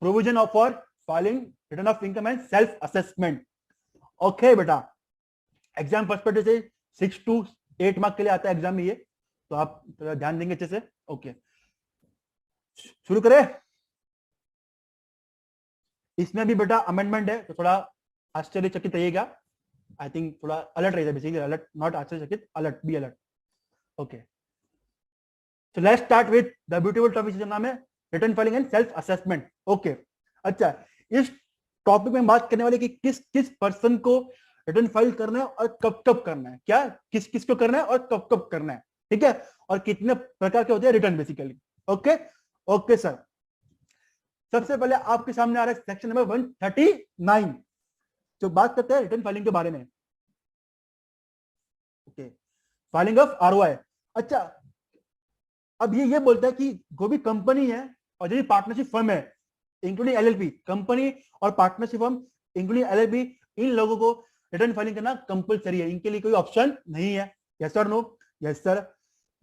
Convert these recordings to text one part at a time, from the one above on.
Provision of for filing return of income and self assessment. Okay बेटा, exam perspective से 6 to 8 mark के लिए आता है एग्जाम में ये, तो आप ध्यान देंगे अच्छे से। ओके, शुरू करें। इसमें भी बेटा अमेंडमेंट है, तो थोड़ा आश्चर्यचकित रहिएगा। आई थिंक थोड़ा अलर्ट रहिएगा, बेसिकली अलर्ट, नॉट आश्चर्यचकित, alert, be alert. Okay, so let's start with the beautiful topic जिसका नाम है return filing and self assessment. Okay, अच्छा, इस टॉपिक में बात करने वाले कि किस किस पर्सन को रिटर्न फाइल करना है और कब कब करना है, क्या किस किस को करना है और कब कब करना है, ठीक है, और कितने प्रकार के होते हैं return basically. Okay okay sir, सबसे पहले आपके सामने आ रहा है सेक्शन नंबर 139, जो बात करते हैं रिटर्न फाइलिंग के बारे में। Okay, filing of ROI. अच्छा, अब ये बोलता है कि जो भी कंपनी है और जो भी पार्टनरशिप फर्म है इंक्लूडिंग एलएलपी, कंपनी और पार्टनरशिप फर्म इंक्लूडिंग एलएलपी, इन लोगों को रिटर्न फाइलिंग करना कंपलसरी है, इनके लिए कोई ऑप्शन नहीं है। Yes sir, no? Yes sir.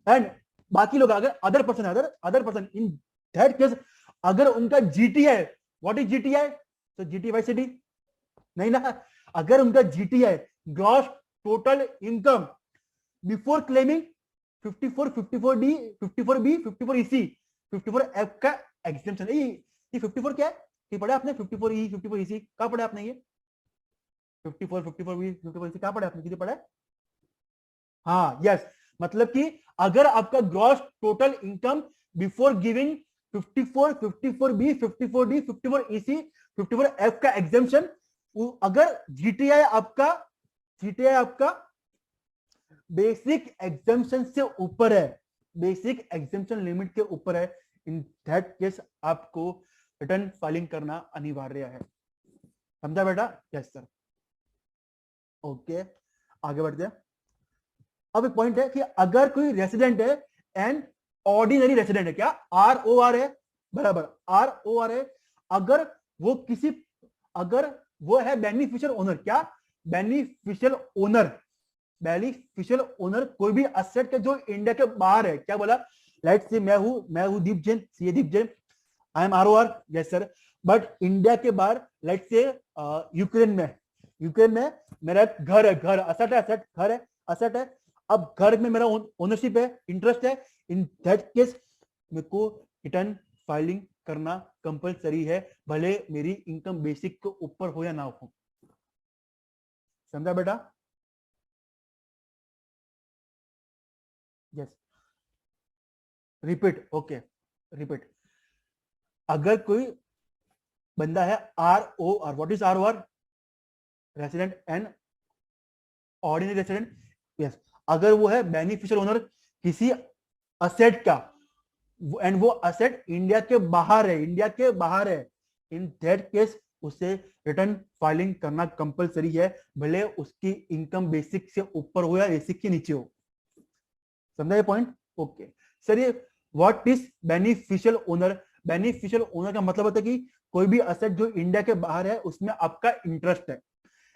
And बाकी लोग अगर other person in that case अगर उनका जीटी है, व्हाट इज जीटी है? तो जीटी बाई सिटी नहीं ना, अगर उनका जीटी है gross total income before claiming 54, 54D, 54B, 54EC, 54F का एग्जेम्पशन। ये 54 क्या है? ये पढ़ा आपने? 54E, 54EC कहाँ पढ़ा आपने? ये 54, 54B, 54EC कहाँ पढ़ा आपने? किसे पढ़ा है? हाँ, यस, मतलब कि अगर आपका gross total income before giving 54, 54B, 54D, 54EC, 54F का एग्जेम्पशन, अगर जीटीआई आपका बेसिक एग्जेम्पशन से ऊपर है, बेसिक एग्जेम्पशन लिमिट के ऊपर है, इन दैट केस आपको रिटर्न फाइलिंग करना अनिवार्य है। समझा बेटा? Yes sir. ओके, आगे बढ़ते हैं। अब एक पॉइंट है कि अगर कोई रेसिडेंट है एंड ऑर्डिनरी रेसिडेंट है, क्या ROR है, बराबर ROR है, अगर वो है बेनिफिशियल ओनर, क्या बेनिफिशियल ओनर कोई भी असेट के जो इंडिया के बाहर है, क्या बोला? लेट्स से मैं हूं Deep Jain, CA Deep Jain, I am ROR, yes sir, but India के बाहर लेट्स से यूक्रेन में मेरा घर है, असेट है। अब घर में मेरा ओनरशिप है, इंटरेस्ट है, इन दैट केस मेरे को रिटर्न फाइलिंग करना कंपलसरी है, भले मेरी इनकम बेसिक के ऊपर हो या ना हो। समझा बेटा? Yes, repeat. Okay, repeat. अगर कोई बंदा है ROR, what is ROR? Resident and ordinary resident, yes, अगर वो है बेनिफिशियल ओनर किसी असेट का एंड वो असेट इंडिया के बाहर है, इन दैट केस उसे रिटर्न फाइलिंग करना कंपलसरी है, भले उसकी इनकम बेसिक से ऊपर हो या बेसिक के नीचे हो। समझा ये पॉइंट? ओके सर, ये what is beneficial owner? Beneficial owner का मतलब होता है कि कोई भी असेट जो इंडिया के बाहर है उसमें आपका इंटरेस्ट है,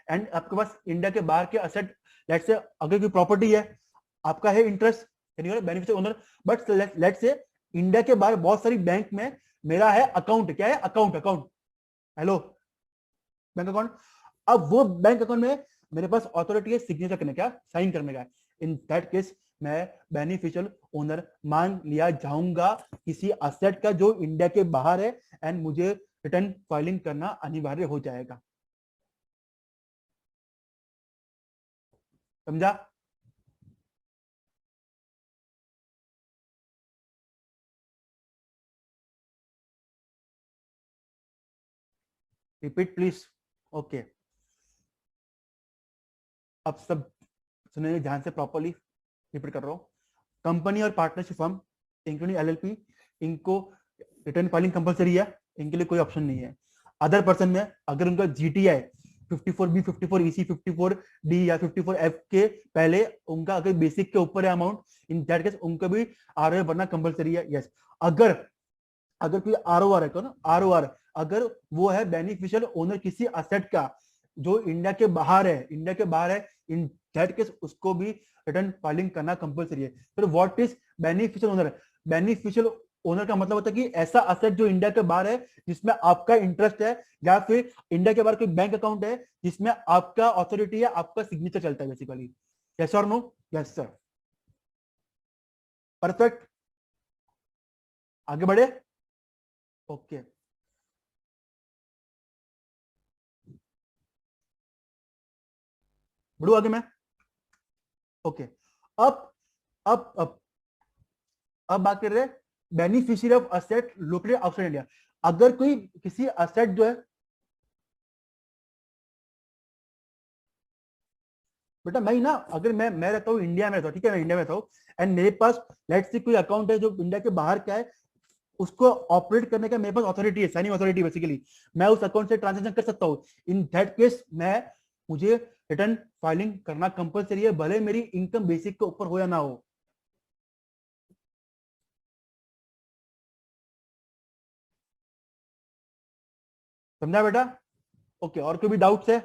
एंड आपके पास इंडिया के बाहर के असेट, लेट्स से अगर कोई प्रॉपर्टी है, आपका है interest, beneficial owner, but let's से इंडिया के बाहर बहुत सारी बैंक में मेरा है अकाउंट, क्या है? Account, hello, bank account. अब वो बैंक अकाउंट में मेरे पास अथॉरिटी है सिग्नेचर करने का, साइन करने का, इन दैट केस मैं बेनिफिशियल ओनर मान लिया जाऊंगा किसी असेट का जो इंडिया के बाहर है, एंड मुझे रिटर्न फाइलिंग करना अनिवार्य हो जाएगा। समझा? Repeat please. ओके, अब सब सुनिए ध्यान से, प्रॉपर्ली रिपीट कर रहा हूं। कंपनी और पार्टनरशिप फर्म इंक्लूडिंग एलएलपी, इनको रिटर्न फाइलिंग कंपलसरी है, इनके लिए कोई ऑप्शन नहीं है। अदर पर्सन में अगर उनका जीटीआई 54B, 54EC, 54D या 54F के पहले उनका अगर बेसिक के ऊपर है अमाउंट, इन दैट केस उनको भी ROR भरना कंपलसरी है। यस, अगर कोई ROR है, कौन ROR, अगर वो है बेनिफिशियल ओनर किसी असेट का जो इंडिया के बाहर है, इन दैट केस उसको भी रिटर्न फाइलिंग करना कंपलसरी है। फिर what is beneficial owner? Beneficial owner का मतलब होता है कि ऐसा असेट जो इंडिया के बाहर है जिसमें आपका इंटरेस्ट है, या फिर इंडिया के बाहर कोई बैंक अकाउंट है जिसमें आपका ऑथोरिटी है, आपका सिग्नेचर चलता है बेसिकली। यस और नो? Yes sir. परफेक्ट, आगे बढ़े। ओके, बढ़ू आगे मैं। ओके, अब अब अब अब बात कर रहे हैं beneficiary of asset located outside India. अगर कोई किसी असेट जो है, बेटा मैं ही ना, अगर मैं रहता हूँ इंडिया में रहता हूँ, ठीक है, मैं इंडिया में रहता हूँ एंड मेरे पास लेट्स से कोई अकाउंट है जो इंडिया के बाहर का है, उसको ऑपरेट करने का मेरे पास अथॉरिटी है, साइनिंग अथॉरिटी बेसिकली, मैं उस अकाउंट से ट्रांजेक्शन कर सकता हूँ। इन दैट केस मैं मुझे रिटर्न फाइलिंग करना कंपलसरी है, भले मेरी इनकम बेसिक के ऊपर हो या ना हो। समझा बेटा? ओके, और कोई भी डाउट्स है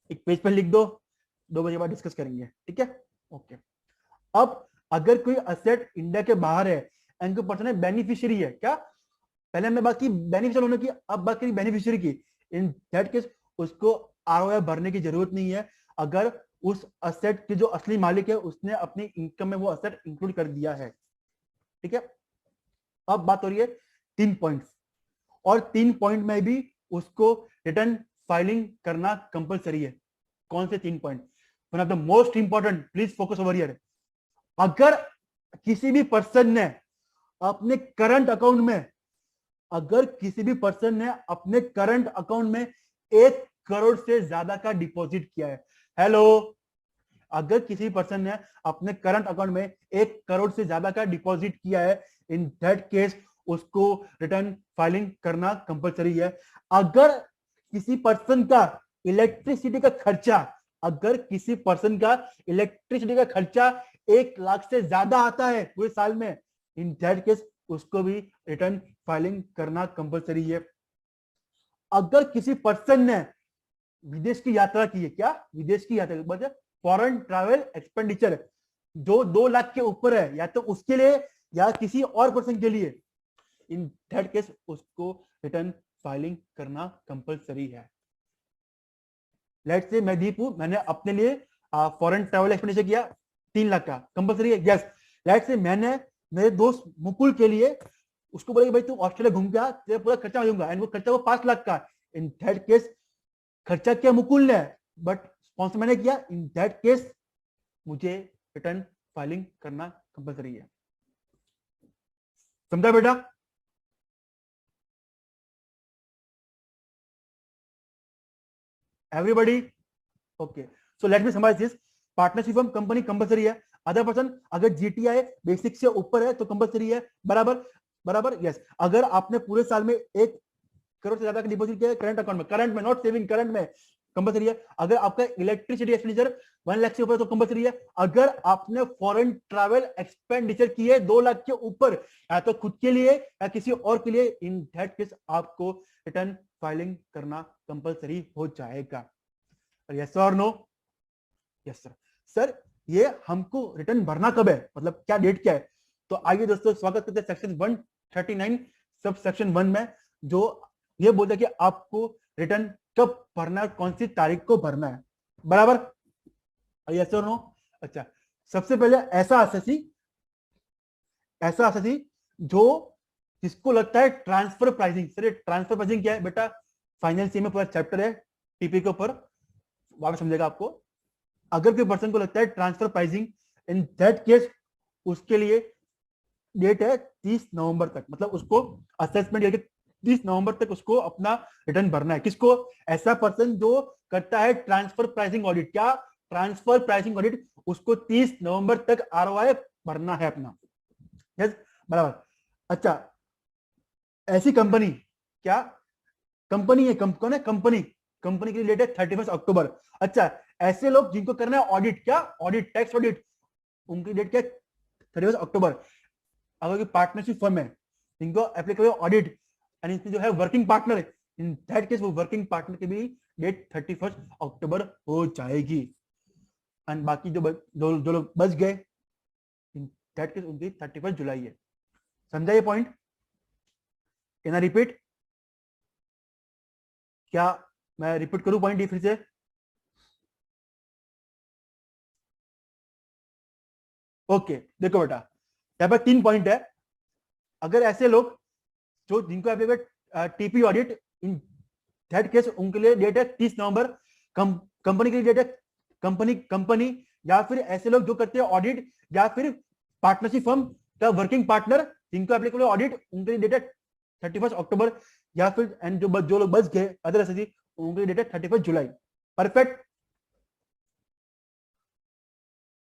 एक पेज पर लिख दो, 2 बजे बाद डिस्कस करेंगे, ठीक है? ओके, अब अगर कोई असेट इंडिया के बाहर है एंड कोई पर्सन है बेनिफिशियरी है, क्या पहले हमने बात की बेनिफिशियल होने की, अब बात करी बेनिफिशियरी की। इन दैट केस उसको आरओआई भरने की जरूरत नहीं है, अगर उस असेट के जो असली मालिक है उसने अपनी इनकम में वो असेट इंक्लूड कर दिया है, ठीक है? अब बात हो रही है 3 पॉइंट्स, और 3 पॉइंट में भी उसको रिटर्न फाइलिंग करना कंपलसरी है। कौन से 3 point? One of the most important, please focus over here. अगर किसी भी पर्सन ने अपने करंट अकाउंट में, अगर किसी भी पर्सन ने अपने करंट अकाउंट में 1 करोड़ से ज्यादा का डिपॉजिट किया है, हेलो, अगर किसी पर्सन ने अपने करंट अकाउंट में 1 करोड़ से ज्यादा का डिपॉजिट किया है, इन दैट केस उसको रिटर्न फाइलिंग करना कंपलसरी है। अगर किसी पर्सन का इलेक्ट्रिसिटी का खर्चा, अगर किसी पर्सन का इलेक्ट्रिसिटी का खर्चा 1 लाख से ज्यादा आता है पूरे साल में, इन दैट केस उसको भी रिटर्न फाइलिंग करना कंपलसरी है। अगर किसी पर्सन ने विदेश की यात्रा की है, क्या विदेश की यात्रा, फॉरेन ट्रैवल एक्सपेंडिचर जो 2 लाख के ऊपर है, या तो उसके लिए या किसी और पर्सन के लिए, इन दैट केस उसको रिटर्न फाइलिंग करना कंपलसरी है। लेट्स से मैं दीप हूं, मैंने अपने लिए फॉरेन ट्रैवल एक्सपेंडिचर किया 3 लाख का, कंपलसरी है? यस। लेट्स से मैंने मेरे दोस्त मुकुल के लिए उसको बोला कि भाई तू ऑस्ट्रेलिया घूम गया, तेरा पूरा खर्चा हो जाऊंगा, एंड वो खर्चा वो 5 लाख का। इन दैट केस खर्चा किया मुकुल ने, बट स्पॉन्सर मैंने किया, इन दैट केस मुझे रिटर्न फाइलिंग करना कंपलसरी है। समझा बेटा? Everybody? Okay, so let me summarize this. Partnership firm company compulsory है, अदर पर्सन अगर जीटीआई बेसिक से ऊपर है तो कंपलसरी है, बराबर बराबर, यस। अगर आपने पूरे साल में 1 करोड़ से ज्यादा का डिपॉजिट किया है करंट अकाउंट में, करंट में नॉट सेविंग, करंट में, कंपलसरी है। अगर आपका इलेक्ट्रिसिटी एक्सपेंडिचर 1 लाख से ऊपर तो कंपलसरी है। अगर आपने फॉरेन ट्रैवल एक्सपेंडिचर किए 2 लाख के ऊपर, या तो खुद के लिए या किसी और के लिए, इन दैट केस आपको रिटर्न फाइलिंग करना कंपलसरी हो जाएगा। यस और नो? Yes sir. सर ये हमको रिटर्न भरना कब है, मतलब क्या डेट क्या है? तो आइए दोस्तों, स्वागत करते हैं सेक्शन 139 सब सेक्शन 1 में, जो ये बोलता है कि आपको रिटर्न कब भरना है, कौन सी तारीख को भरना है, बराबर? यस और नो? अच्छा, सबसे पहले ऐसा असेसी जो जिसको लगता है transfer pricing. Sir transfer pricing क्या है बेटा? फाइनल सी में पूरा चैप्टर है टीपी के ऊपर, वहां समझेगा आपको। अगर कोई पर्सन को लगता है transfer pricing, in that case उसके लिए डेट है 30 नवंबर तक, मतलब उसको असेसमेंट डेट 30 नवंबर तक उसको अपना रिटर्न भरना है। किसको? ऐसा पर्सन जो करता है ट्रांसफर प्राइसिंग ऑडिट। क्या? ट्रांसफर प्राइसिंग ऑडिट, उसको 30 नवंबर तक आरओआई भरना है अपना। यस, बराबर। अच्छा, ऐसी कंपनी, क्या कंपनी है, कौन है कंपनी? कंपनी की डेट है 31 अक्टूबर। अच्छा, ऐसे लोग जिनको करना है ऑडिट, क्या ऑडिट, टैक्स ऑडिट, उनकी डेट क्या है? 31 अक्टूबर। अगर कोई पार्टनरशिप फर्म है जिनको एप्लीकेबल ऑडिट, एंड इसमें जो है वर्किंग पार्टनर है, इन दैट केस वो वर्किंग पार्टनर की भी डेट 31 अक्टूबर हो जाएगी। एंड बाकी जो लोग बच गए, इन दैट केस उनकी 31 जुलाई है। समझा ये पॉइंट? Can I repeat? क्या मैं रिपीट करूं पॉइंट ये फिर से? ओके देखो बेटा, यहाँ पर 3 पॉइंट है। अगर ऐसे लोग जो जिनको एप्लीकेट TP audit, in that case उनके लिए डेट है 30 नवंबर। कंपनी के लिए डेट है कंपनी कंपनी या फिर ऐसे लोग जो करते हैं ऑडिट या फिर पार्टनरशिप फर्म का वर्किंग पार्टनर जिनको एप्लीकेबल ऑडिट, उनके लिए डेट है 31 अक्टूबर। या फिर एंड जो लोग बच गए अदर एसएससी, उनके लिए डेट है 31 जुलाई। परफेक्ट,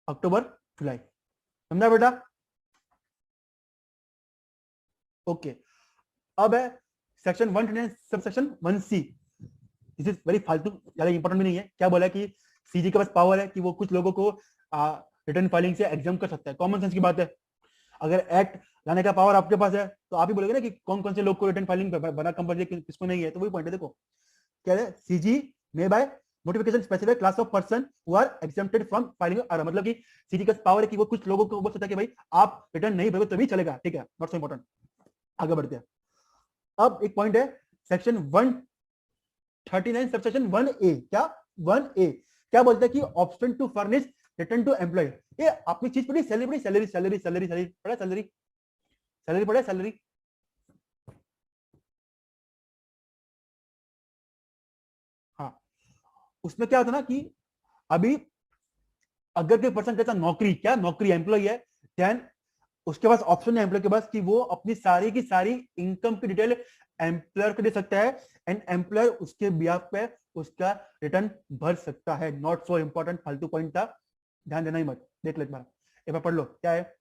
अक्टूबर जुलाई, समझा बेटा? ओके अब है section 129 sub section 1C। This is very फालतू, ज्यादा इंपॉर्टेंट भी नहीं है। क्या बोला कि सीजी के पास पावर है कि वो कुछ लोगों को रिटर्न फाइलिंग से एग्जाम कर सकता है। कॉमन सेंस की बात है। अगर एक्ट लाने का पावर आपके पास है तो आप ही बोलोगे ना कि कौन कौन से लोग को रिटर्न फाइलिंग बना कंपल्सरी, किसको नहीं है। तो वही पॉइंट है। देखो क्या है, CG may by notification specify class of person who are exempted from filing. मतलब कि सीजी का पावर है कि वो कुछ लोगों को बोल सकता है कि भाई आप रिटर्न नहीं भरोगे तभी चलेगा, ठीक है, नॉट सो इंपॉर्टेंट। आगे बढ़ते हैं। अब एक पॉइंट है सेक्शन 139 सबसेक्शन 1A। क्या 1A क्या बोलता है कि option to furnish return to employ. ये आपने चीज पढ़ी, सैलरी पढ़ी, सैलरी सैलरी सैलरी सैलरी पढ़ा, सैलरी सैलरी पढ़ा, सैलरी। हाँ, उसमें क्या होता ना कि अभी अगर कोई पर्सन कहता नौकरी, क्या नौकरी एम्प्लॉय है, देन उसके पास ऑप्शन है एम्प्लॉय के पास कि वो अपनी सारी की सारी इनकम की डिटेल एम्प्लॉयर को दे सकता है एंड एम्प्लॉयर उसके बिहाफ पे उसका रिटर्न भर सकता है। नॉट सो इंपॉर्टेंट, फालतू पॉइंट था, ध्यान देना ही मत। देख लो एक बार, एक बार पढ़ लो क्या है।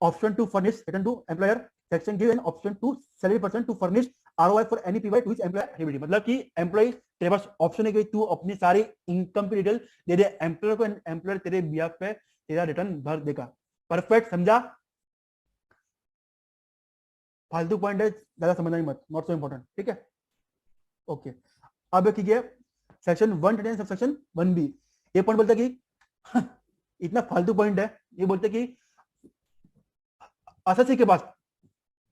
Option to furnish return to employer section give an option to salary person to furnish ROI for any PY to his employer activity. मतलब कि एम्प्लॉय तेरे पास ऑप्शन है कि तू अपनी सारी इनकम की डिटेल दे दे एम्प्लॉयर को, एम्प्लॉयर तेरे बिहाफ पे तेरा रिटर्न भर देगा। परफेक्ट, समझा? फालतू पॉइंट है, ज्यादा समझना ही मत, नॉट सो इंपॉर्टेंट, ठीक है। ओके अब ठीक है सेक्शन 110 सब सेक्शन 1B। ये पॉइंट बोलता है कि इतना फालतू पॉइंट है। ये बोलते कि एसएससी के पास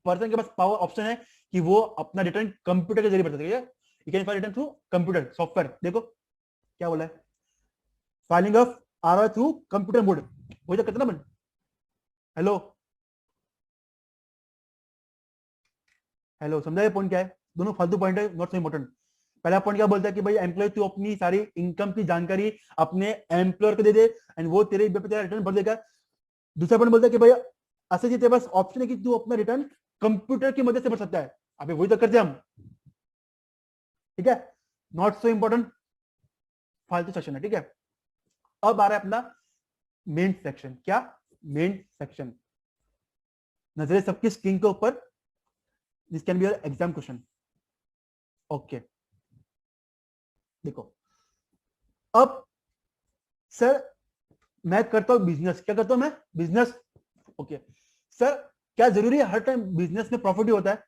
पर्सन के पास पावर ऑप्शन है कि वो अपना रिटर्न कंप्यूटर के जरिए भर सकते हैं। You can file return through computer software. देखो क्या बोला है, filing of ROI through computer mode. वही तो करते ना। हेलो हेलो, समझा ये पॉइंट क्या है? दोनों फालतू पॉइंट है, नॉट सो इंपॉर्टेंट। पहला पॉइंट क्या बोलता है कि भाई एम्प्लॉय तू अपनी सारी इनकम की जानकारी अपने एम्प्लॉयर को दे दे एंड वो तेरे रिटर्न भर देगा। दूसरा पॉइंट बोलता है कि भाई ऐसे जी तेरे पास ऑप्शन है कि तू अपना रिटर्न कंप्यूटर की मदद से भर सकता है। अभी वही तो करते हम, ठीक है, नॉट सो इंपॉर्टेंट, फालतू सेक्शन है, ठीक है। अब आ रहा है अपना मेन सेक्शन। क्या मेन सेक्शन? नजरें सबकी स्क्रीन के ऊपर, this can be your exam question. Okay देखो, अब सर मैं करता हूं बिजनेस। क्या करता हूं मैं? बिजनेस। ओके सर, क्या जरूरी है हर टाइम बिजनेस में प्रॉफिट ही होता है?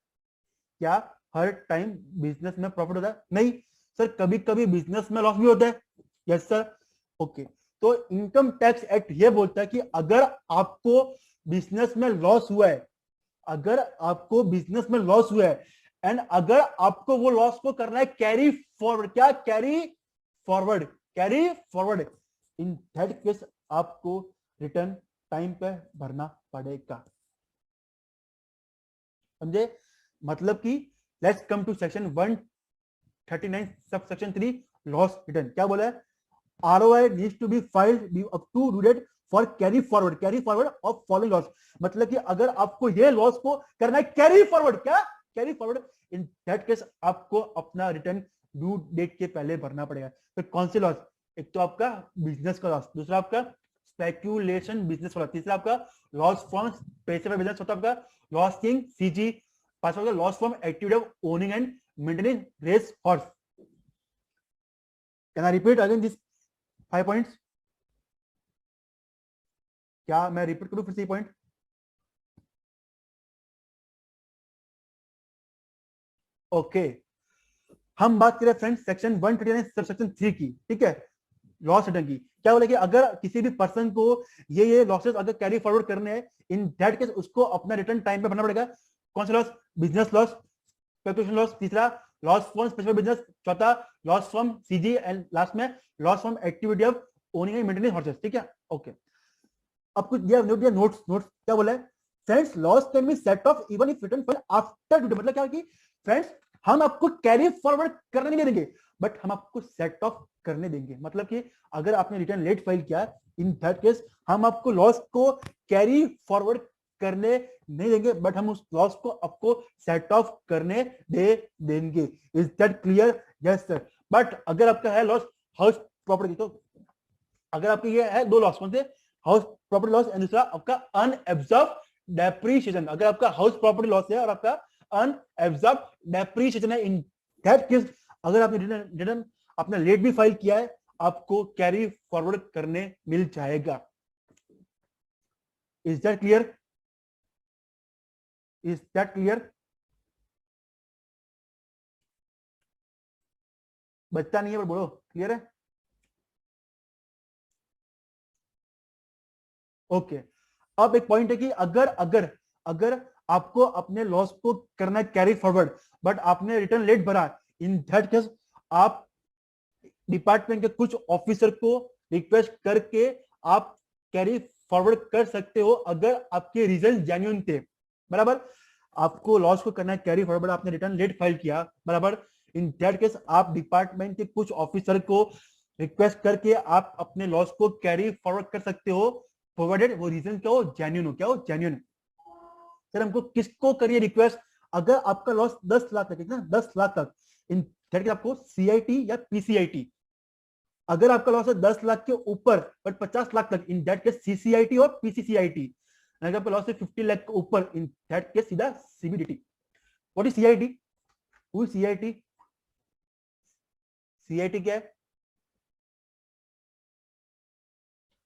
क्या हर टाइम बिजनेस में प्रॉफिट होता है? नहीं सर, कभी कभी बिजनेस में लॉस भी होता है। Yes sir. ओके तो इनकम टैक्स एक्ट ये बोलता है कि अगर आपको बिजनेस में लॉस हुआ है, अगर आपको बिजनेस में लॉस हुआ है एंड अगर आपको वो लॉस को करना है कैरी फॉरवर्ड, क्या carry forward, carry forward, in that case आपको रिटर्न टाइम पे भरना पड़ेगा। समझे? मतलब कि let's come to section 139 sub section 3 loss return. क्या बोला है? ROI needs to be filed up to due date for carry forward of following loss. मतलब कि अगर आपको ये लॉस को करना है कैरी फॉरवर्ड, क्या carry forward, in that case आपको अपना रिटर्न ड्यू डेट के पहले भरना पड़ेगा। फिर कौन सी लॉस? एक तो आपका बिजनेस का लॉस, दूसरा आपका स्पेक्यूलेशन बिजनेस वाला, तीसरा आपका लॉस फ्रॉम पैसे बिजनेस, चौथा आपका लॉस इन सीजी, पांचवा आपका loss from activity of owning and maintaining race horse. Can I repeat again this 5 points? क्या मैं रिपीट करूं फिर से पॉइंट? ओके हम बात करें फ्रेंड्स सेक्शन 139 सब सेक्शन 3 की, ठीक है, लॉस रिटर्न की। क्या बोला कि अगर किसी भी पर्सन को ये लॉसेस अगर कैरी फॉरवर्ड करने हैं, इन दैट केस उसको अपना रिटर्न टाइम पे भरना पड़ेगा। कौन सा loss? Business loss, speculation loss, तीसरा लॉस फ्रॉम स्पेसिफिक बिजनेस, चौथा loss from CG, and last में loss from activity of owning and maintaining horses. ठीक है, ओके। अब कुछ दिया नोट्स क्या बोला है? Friends, loss can be set off even if return file after due date. मतलब क्या है कि फ्रेंड्स, हम आपको कैरी फॉरवर्ड करने नहीं देंगे, बट हम आपको सेट ऑफ करने देंगे। मतलब कि अगर आपने रिटर्न लेट फाइल किया, इन दैट केस हम आपको लॉस को कैरी फॉरवर्ड करने नहीं देंगे, बट हम उस लॉस को आपको सेट ऑफ करने दे देंगे। Is that clear? Yes sir. But अगर आपका है लॉस हाउस प्रॉपर्टी, तो अगर आपके ये है दो लॉस, कौन से? हाउस प्रॉपर्टी लॉस एंड दूसरा आपका अनएब्जॉर्ब डेप्रीशिएशन। अगर आपका हाउस प्रॉपर्टी लॉस है और आपका अनएब्जॉर्ब डेप्रीशिएशन है, इन दैट केस अगर आपने रिटर्न अपना लेट भी फाइल किया है, आपको कैरी फॉरवर्ड करने मिल जाएगा। Is that clear? Is that clear? बच्चा नहीं है पर बोलो, क्लियर है? ओके। अब एक पॉइंट है कि अगर अगर अगर आपको अपने लॉस को करना है कैरी फॉरवर्ड, बट आपने रिटर्न लेट भरा, इन दैट केस आप डिपार्टमेंट के कुछ ऑफिसर को रिक्वेस्ट करके आप कैरी फॉरवर्ड कर सकते हो, अगर आपके रीजन जेन्युइन थे। बराबर, आपको लॉस को करना है कैरी फॉरवर्ड, आपने रिटर्न लेट फाइल किया, बराबर, इन दैट केस आप डिपार्टमेंट के कुछ ऑफिसर को रिक्वेस्ट करके आप अपने लॉस को कैरी फॉरवर्ड कर सकते हो, प्रोवाइडेड वो रीजन क्या हो? जेन्युइन हो। क्या हो? जेन्युइन। सर हमको किसको करिए रिक्वेस्ट? अगर आपका लॉस 10 लाख तक है ना, 10 लाख तक, इन दैट केस आपको सीआईटी या पीसीआईटी। अगर आपका लॉस है 10 लाख के ऊपर बट 50 लाख तक, इन दैट केस सीसीआईटी और पीसीसीआईटी। अगर आपका लॉस है 50 लाख के ऊपर, इन दैट केस सीधा CBDT. What is CIT? Who is CIT? CIT क्या है?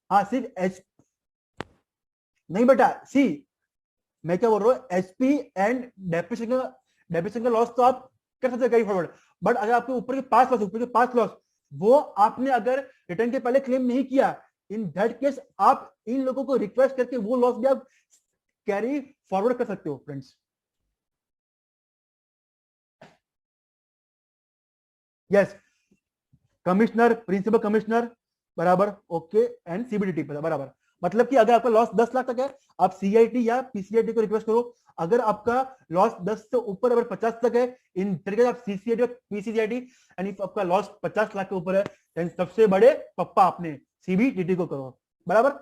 हाँ, सिर्फ एच नहीं बेटा, सी मैं क्या बोल रहा हूँ, एचपी एंड डेप्रिसिएशन का लॉस तो आप कर सकते हैं कैरी फॉरवर्ड, बट अगर आपके ऊपर के 5 लॉस, ऊपर के 5 लॉस वो आपने अगर रिटर्न के पहले क्लेम नहीं किया, इन दैट केस आप इन लोगों को रिक्वेस्ट करके वो लॉस भी आप कैरी फॉरवर्ड कर सकते हो friends. Yes, commissioner, principal commissioner, बराबर, ओके, एंड सीबीडीटी बराबर। मतलब कि अगर आपका लॉस 10 लाख तक है, आप सीआईटी या पीसीआईटी को रिक्वेस्ट करो। अगर आपका लॉस 10 से ऊपर अगर 50 तक है, इन तरीके से आप सीसीआईटी और पीसीसीआईटी, एंड इफ आपका लॉस 50 लाख के ऊपर है, देन सबसे बड़े पप्पा आपने सीबीडीटी को करो। बराबर?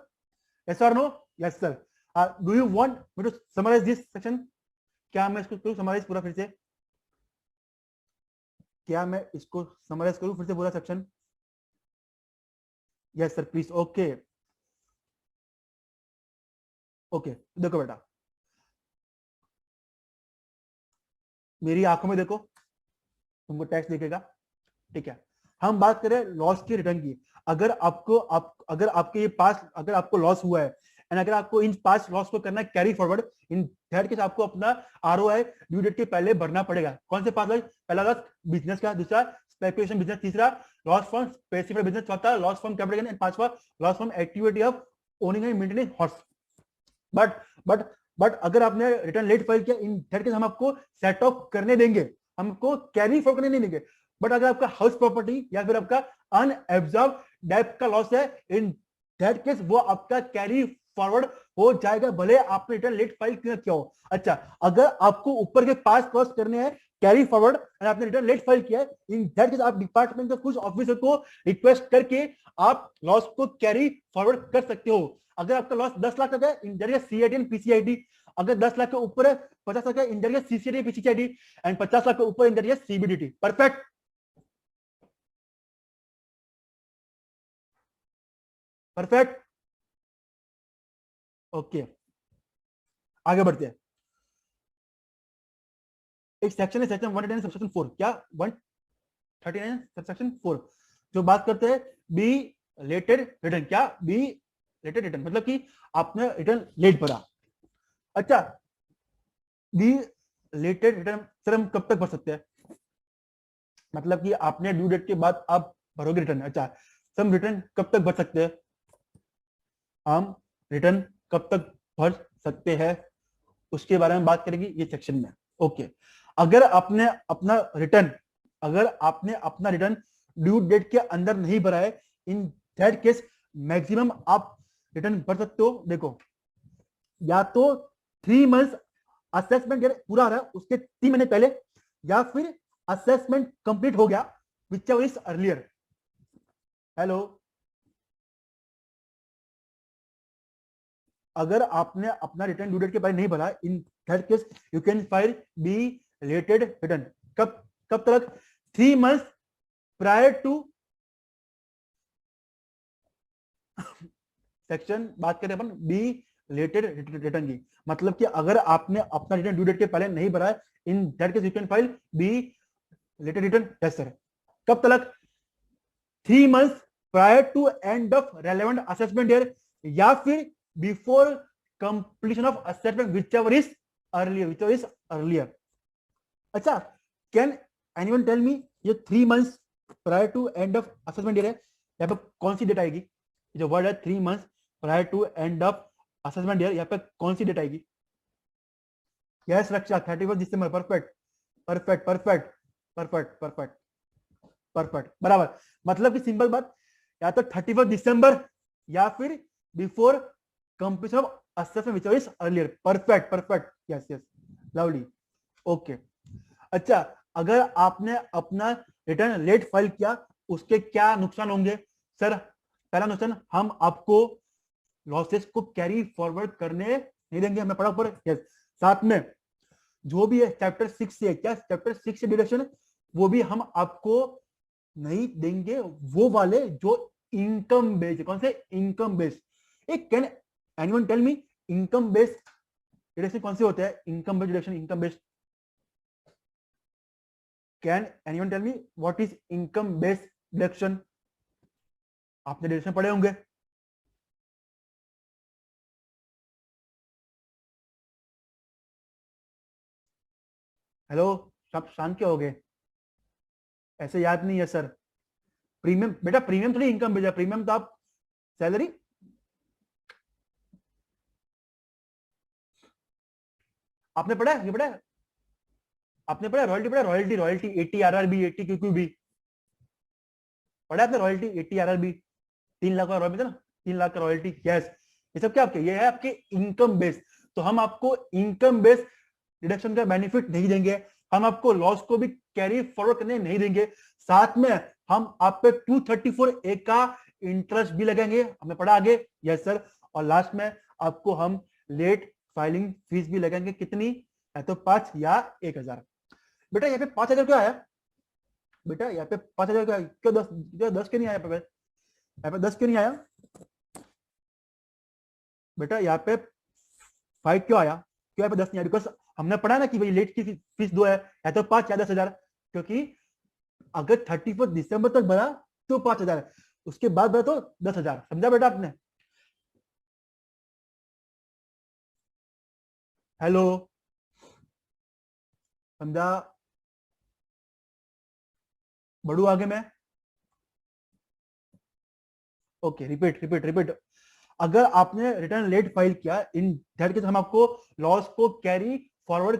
यस और no? Yes sir. Do you want me to summarize this section? क्या मैं इसको करूं समराइज पूरा फिर से? क्या मैं इसको समराइज करूं फिर से पूरा section? Yes sir, please. Okay okay, देखो बेटा, मेरी आंखों में देखो, तुमको टैक्स दिखेगा। ठीक है, हम बात करें लॉस की, रिटर्न की। अगर आपको अगर आपके ये पास अगर आपको लॉस हुआ है, एंड अगर आपको इन 5 लॉस को करना है carry forward, in that case आपको अपना आरओआई ड्यू डेट के पहले भरना पड़ेगा। कौन से 5 लॉस? पहला लॉस बिजनेस का, दूसरा स्पेकुलेशन बिजनेस, तीसरा लॉस फ्रॉम स्पेसिफिक बिजनेस, चौथा loss from capital gain, and पांचवा loss from activity of owning and maintaining horse. But but but अगर आपने रिटर्न लेट फाइल किया, इन दैट केस हम आपको सेट ऑफ करने देंगे, हमको कैरी फॉरवर्ड करने नहीं देंगे। बट अगर आपका हाउस प्रॉपर्टी या फिर आपका अनएब्जॉर्ब डेब्ट का लॉस है, इन दैट केस वो आपका कैरी फॉरवर्ड हो जाएगा, भले आपने रिटर्न लेट फाइल किया हो। अच्छा, अगर आपको ऊपर के 5 लॉस करने हैं कैरी फॉरवर्ड एंड आपने रिटर्न लेट फाइल किया है, इन दैट केस आप डिपार्टमेंट के कुछ ऑफिसर को रिक्वेस्ट करके आप लॉस को कैरी फॉरवर्ड कर सकते हो। अगर आपका लॉस 10 लाख तक है, in that case CIT and PCIT. अगर 10 लाख के ऊपर है, 50 लाख है, in that case CCIT PCIT, and 50 lakh के ऊपर इन that case CBDT. Perfect, perfect. Okay, आगे बढ़ते हैं। एक सेक्शन है, सेक्शन 139 सबसेक्शन 4। क्या? 139 सबसेक्शन 4 जो बात करते हैं बी लेटेड रिटर्न। क्या? बी लेटेड रिटर्न मतलब कि आपने रिटर्न लेट भरा। अच्छा, बी लेटेड रिटर्न सर हम कब तक भर सकते हैं? मतलब कि आपने ड्यू डेट के बाद आप भरोगे रिटर्न। अच्छा, हम रिटर्न कब तक भर सकते हैं? हम रिटर्न कब तक भर सकते हैं? उसके बारे में बात करेंगे ये सेक्शन में। ओके, अगर आपने अपना रिटर्न ड्यू डेट के अंदर नहीं भरा है, इन दैट केस मैक्सिमम आप रिटर्न भर सकते हो। देखो, या तो 3 मंथ्स असेसमेंट पूरा आ रहा है उसके 3 महीने पहले, या फिर असेसमेंट कंप्लीट हो गया which ever is earlier. Hello, अगर आपने अपना रिटर्न ड्यू डेट के पहले नहीं भरा, इन that case you can file be related return. कब तक? 3 मंथ्स प्रायर टू सेक्शन, बात करें अपन बी रिलेटेड रिटर्न की, मतलब कि अगर आपने अपना रिटर्न ड्यू डेट के पहले नहीं भरा है, in that case you can file be related return. Yes sir. कब तक? 3 months prior to end of relevant assessment year, या फिर before completion of assessment whichever is earlier. अच्छा, कैन एनीवन टेल मी ये 3 months prior to end of assessment year है, यहाँ पे कौन सी डेट आएगी? जो वर्ड है 3 months prior to end of assessment year, यहाँ पे कौन सी डेट आएगी? यस रक्षा, 31 दिसंबर। Perfect perfect perfect perfect perfect perfect, बराबर। मतलब कि सिंपल बात, या तो 31 दिसंबर या फिर before completion of assessment which is earlier. Perfect perfect, yes yes, lovely. Okay, अच्छा, अगर आपने अपना रिटर्न लेट फाइल किया, उसके क्या नुकसान होंगे? सर, पहला नुकसान, हम आपको लॉसेस को कैरी फॉरवर्ड करने नहीं देंगे, हमने पढ़ा ऊपर। यस, साथ में जो भी है चैप्टर 6 से, क्या चैप्टर 6 से डिडक्शन, वो भी हम आपको नहीं देंगे, वो वाले जो इनकम बेस्ड है। कौन से? Income based. एक can anyone tell me income based deduction कौन से होते हैं? Income based deduction, income based, can anyone tell me what is income based deduction? आपने डिडक्शन पढ़े होंगे। हेलो, सब शांत क्यों हो गए? ऐसे याद नहीं है सर। प्रीमियम, बेटा प्रीमियम थोड़ी इनकम बेस्ड है, प्रीमियम तो आप सैलरी। आपने पढ़ा है? ये पढ़ा है? आपने पढ़ा रॉयल्टी? पढ़ा रॉयल्टी? रॉयल्टी 80 आरआरबी, 80 क्यूक्यूबी पढ़ा आपने? रॉयल्टी 80 आरआरबी, 3 लाख का रॉयल्टी था ना, 3 लाख का रॉयल्टी। यस, ये सब क्या आपके? ये है आपके इनकम बेस्ड। तो हम आपको इनकम बेस्ड डिडक्शन का बेनिफिट नहीं देंगे, हम आपको लॉस को भी कैरी फॉरवर्ड करने नहीं देंगे, साथ में हम आप पे 234A का इंटरेस्ट भी लगेंगे, हमने पढ़ा आगे। Yes sir. और लास्ट में आपको हम लेट फाइलिंग फीस भी लगेंगे। कितनी? या तो 5 या 1000। बेटा यहाँ पे 5000 क्यों आया? बेटा यहाँ पे 5000 क्यों? 10 क्यों नहीं आया? यहाँ पे 10 क्यों नहीं आया? बेटा यहाँ पे 5 क्यों आया? क्यों यहाँ पे 10 नहीं आया? बिकॉज हमने पढ़ा ना कि भाई लेट की फीस 2 है, या तो 5 या 10,000। क्योंकि अगर 31 दिसंबर तक भरा तो 5,000, उसके बाद भरा तो 10,000। समझा बेटा आपने? हेलो, समझा? बढ़ू आगे में? Okay, repeat repeat repeat. अगर आपने रिटर्न लेट फाइल किया, इन दैट केस हम आपको लॉस को कैरी फॉरवर्ड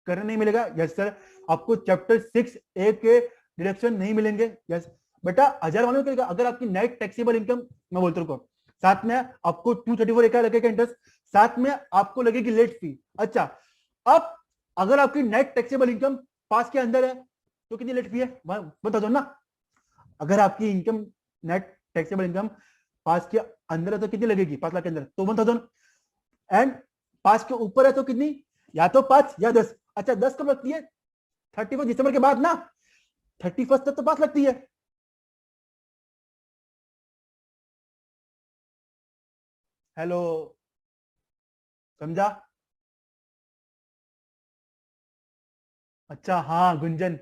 करने नहीं मिलेगा। Yes sir. आपको चैप्टर 6A के डिडक्शन नहीं मिलेंगे। यस बेटा, 1000 मालूम करेगा अगर आपकी नेट टैक्सेबल इनकम, मैं बोलता हूँ, साथ में आपको 234A लगेगा इंटरेस्ट, साथ में आपको लगेगी लेट फी। अच्छा, अब अगर आपकी नेट टैक्सेबल इनकम पास के अंदर है तो कितनी लेट फी है बता दो ना। अगर आपकी इनकम नेट टैक्सेबल इनकम पास के अंदर है तो कितनी लगेगी? 5 लाख के अंदर तो 1000, एंड पास के ऊपर है तो कितनी? या तो 5 या 10। अच्छा, 10 कब लगती है? 31 दिसंबर के बाद ना, 31 तक तो पास लगती है। हेलो, समझा? अच्छा हाँ गुंजन,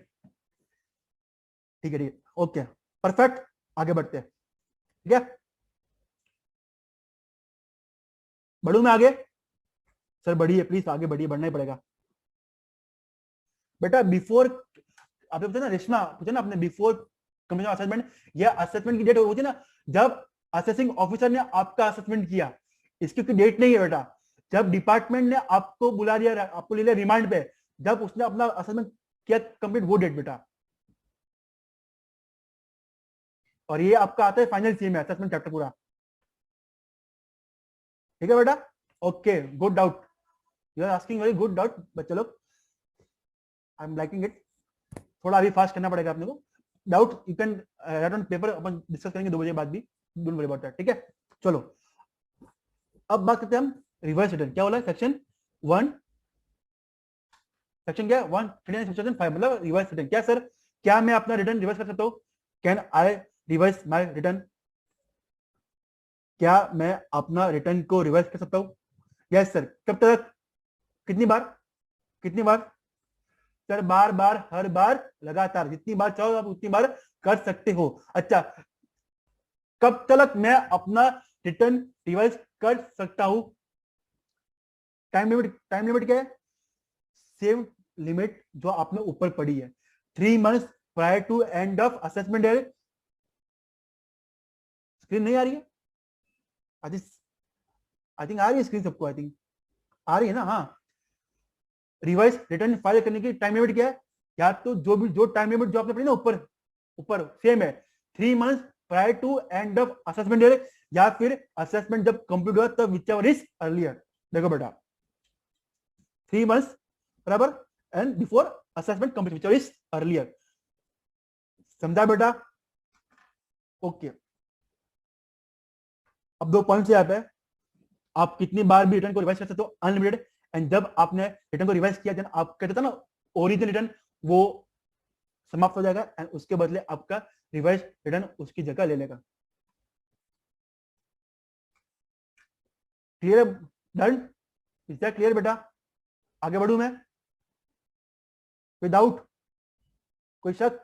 ठीक है ठीक है, ओके परफेक्ट, आगे बढ़ते हैं। ठीक है, बढ़ू मैं आगे? सर बढ़िए, प्लीज आगे बढ़िए, बढ़ना ही पड़ेगा। बेटा बिफोर, आपने पूछा ना रेशमा, पूछा ना आपने बिफोर कंप्लीशन असेसमेंट, या असेसमेंट की डेट होती है ना जब असेसिंग ऑफिसर ने आपका असेसमेंट किया, इसकी कोई डेट नहीं है बेटा। जब डिपार्टमेंट ने आपको बुला दिया, आपको ले लिया रिमांड पे, जब उसने अपना असेसमेंट किया कंप्लीट, वो डेट बेटा। और ये आपका आता है फाइनल सी में असेसमेंट चैप्टर पूरा। ठीक है बेटा, okay, good doubt, you are asking very good doubt बच्चे लोग, आई एम लाइकिंग इट। थोड़ा अभी फास्ट करना पड़ेगा अपने को। Doubt you can write on paper, upon discuss करेंगे 2 बजे बाद भी, डोंट वरी अबाउट दैट। ठीक है, चलो अब बात करते हैं हम रिवर्स रिटर्न। क्या बोला सेक्शन 1, सेक्शन क्या 139 सेक्शन 5 मतलब रिवर्स रिटर्न। क्या सर, क्या मैं अपना रिटर्न रिवर्स कर सकता हूँ? Can I reverse my return? क्या मैं अपना रिटर्न को रिवर्स कर सकता हूँ? Yes sir. कब तक, कितनी बार, कितनी बार सर? बार बार, हर बार, लगातार, जितनी बार चाहो आप उतनी बार कर सकते हो। अच्छा, कब तक मैं अपना रिटर्न रिवर्स कर सकता हूं? टाइम लिमिट, टाइम लिमिट क्या है? सेम लिमिट जो आपने ऊपर पढ़ी है, 3 months prior to end of assessment year. Screen नहीं आ रही है? आई थिंक आ रही है स्क्रीन सबको, आई थिंक आ रही है ना? हाँ, रिवाइज रिटर्न फाइल करने की टाइम लिमिट क्या है? या तो जो टाइम लिमिट जो आपने पढ़ी ना ऊपर, ऊपर सेम है, 3 months prior to end of assessment year, या फिर असेसमेंट जब कंप्लीट हुआ तब विच एवर इज अर्लियर। देखो बेटा, 3 मंथ्स बराबर and before assessment complete which ever is earlier. समझा बेटा? ओके, अब 2 पॉइंट्स यहाँ पे, आप कितनी बार भी रिटर्न को रिवाइज कर सकते हो, अनलिमिटेड। एंड जब आपने रिटर्न को रिवाइज किया, आप कहते थे ना ओरिजिनल रिटर्न, वो समाप्त हो जाएगा एंड उसके बदले आपका रिवाइज रिटर्न उसकी जगह ले लेगा। Clear? Done? Is that clear बेटा? आगे बढ़ू मैं? कोई डाउट, कोई शक,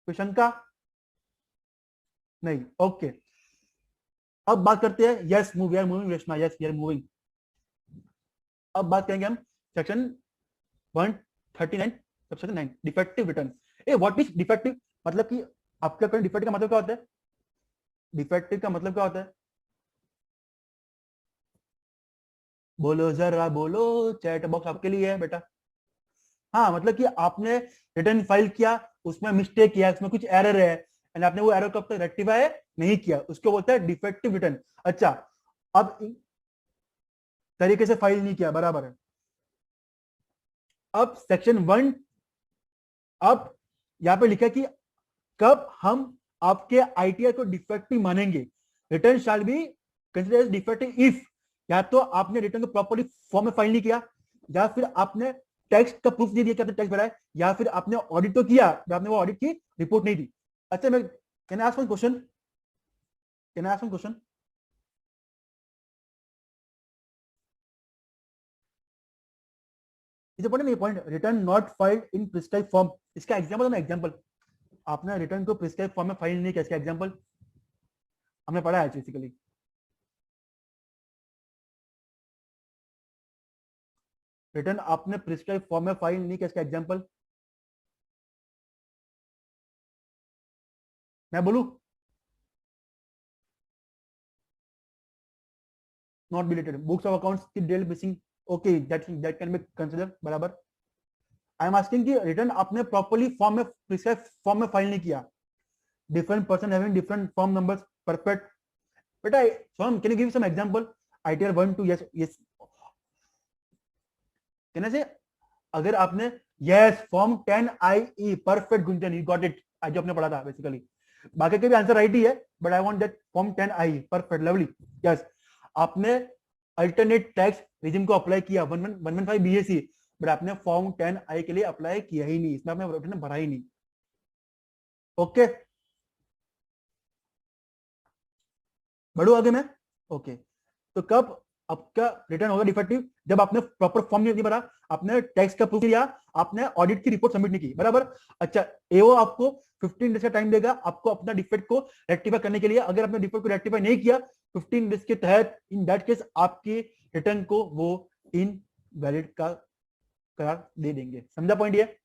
कोई शंका? नहीं, ओके। अब बात करते हैं, yes move, we are moving Reshma, yes we are moving. अब बात करेंगे हम section 139 subsection 9, defective return. Uh what is defective? मतलब कि आपका करंट डिफेक्ट का मतलब क्या होता है? डिफेक्टिव का मतलब क्या होता है? बोलो जरा बोलो, चैट बॉक्स आपके लिए है बेटा। हाँ, मतलब कि आपने रिटर्न फाइल किया, उसमें मिस्टेक किया, उसमें कुछ एरर है एंड आपने वो एरर को अब तक रेक्टिफाई नहीं किया, उसको बोलता है डिफेक्टिव रिटर्न। अच्छा, अब तरीके से फाइल नहीं किया, बराबर है। अब सेक्शन 1, अब यहां पे लिखा कि कब हम आपके आईटीआर को डिफेक्टिव मानेंगे। Return shall be considered as defective if, या तो आपने रिटर्न को प्रॉपर्ली फॉर्म में फाइल नहीं किया, या फिर आपने टैक्स का प्रूफ नहीं दिया कि आपने टैक्स भरा है, या फिर आपने ऑडिट तो किया, आपने वो ऑडिट की रिपोर्ट नहीं दी। अच्छा, मैं can I ask one question? Can I ask one question? इसे पढ़े नहीं point, return not filed in prescribe form, इसका एग्जांपल है ना, एग्जांपल। आपने रिटर्न को प्रिस्क्राइब फॉर्म में फाइल नहीं किया, इसका एग्जांपल हमने पढ़ा है बेसिकली। रिटर्न आपने प्रिस्क्राइब फॉर्म में फाइल नहीं किया, इसका एग्जांपल मैं बोलूं? Not be related, books of accounts की detail missing, okay, that can be consider, बराबर। आई एम आस्किंग कि रिटर्न आपने प्रॉपर्ली फॉर्म में प्रिस्क्राइब फॉर्म में फाइल नहीं किया, different person having different form numbers, perfect. बेटा Sonam, can you give some example? ITR 1 2, yes yes, कहने से अगर आपने yes form 10 IE, perfect Gunjan, you got it, आज जो आपने पढ़ा था बेसिकली। बाकी के भी आंसर राइट ही है, but I want that form 10 IE, perfect, lovely. Yes, आपने अल्टरनेट टैक्स रिजिम को अप्लाई किया 115 BAC, बट आपने फॉर्म 10 I के लिए अप्लाई किया ही नहीं, इसमें आपने भरा ही नहीं। ओके, बढ़ू आगे मैं? ओके, तो कब आपका रिटर्न होगा डिफेक्टिव? जब आपने प्रॉपर फॉर्म नहीं भरा, आपने टैक्स का प्रूफ दिया, आपने ऑडिट की रिपोर्ट सबमिट नहीं की, बराबर। अच्छा, एओ आपको 15 डेज का टाइम देगा आपको अपना डिफेक्ट को रेक्टिफाई करने के लिए। अगर आपने डिफेक्ट को रेक्टिफाई नहीं किया 15 डेज के तहत, इन दैट केस आपके रिटर्न को वो इनवैलिड का करार दे देंगे। समझा पॉइंट? ये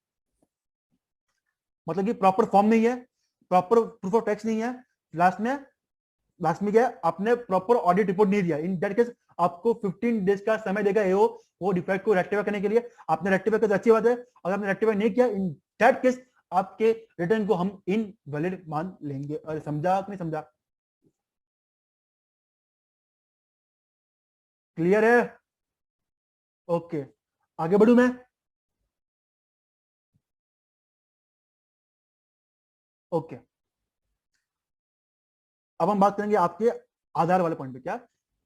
मतलब कि प्रॉपर फॉर्म नहीं है, प्रॉपर प्रूफ ऑफ टैक्स नहीं है, लास्ट में क्या है, आपने प्रॉपर ऑडिट रिपोर्ट नहीं दिया, इन दैट केस आपको 15 डेज का समय देगा एओ वो डिफेक्ट को रेक्टिफाई करने के लिए। आपने रेक्टिफाई कर अच्छी बात है, अगर आपने रेक्टिफाई नहीं किया इन दैट केस आपके रिटर्न को हम इनवैलिड मान लेंगे। और समझा कि नहीं समझा? क्लियर है? ओके, आगे बढ़ू मैं। ओके, अब हम बात करेंगे आपके आधार वाले पॉइंट पे। क्या?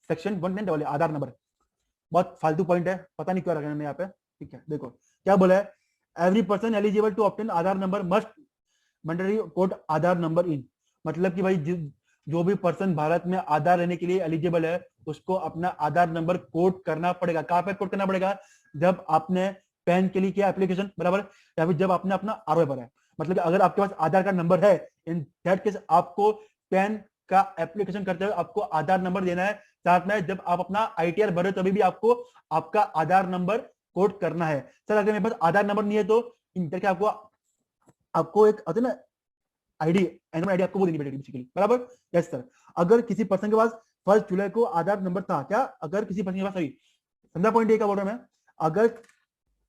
सेक्शन 110 वाले आधार नंबर, बहुत फालतू पॉइंट है, पता नहीं क्यों रखा है यहाँ पे। ठीक है, देखो क्या बोला है, every person eligible to obtain Aadhaar number must mandatory code Aadhaar number in. मतलब कि भाई जो भी पर्सन भारत में आधार लेने के लिए एलिजिबल है उसको अपना आधार नंबर कोड करना पड़ेगा। कहाँ पे कोड करना पड़ेगा? जब आपने पैन के लिए किया एप्लीकेशन, बराबर, या फिर जब आपने अपना आरओआई भरा है। मतलब कि अगर आपके पास आधार कार्ड नंबर है, इन दैट केस आपको पैन का एप्लीकेशन करते हुए आपको आधार नंबर देना है। साथ में जब आप अपना आईटीआर भरे तभी भी आपको आपका आधार नंबर कोड करना है। सर अगर मेरे पास आधार नंबर नहीं है तो इन करके आपको आपको एक होता है ना आईडी, एनुअल आईडी आपको वो देनी पड़ेगी बेसिकली, बराबर। यस सर, अगर किसी पर्सन के पास 1 जुलाई को आधार नंबर था, क्या अगर किसी पर्सन के पास, सॉरी समझा पॉइंट ये क्या बोल रहा हूं मैं, अगर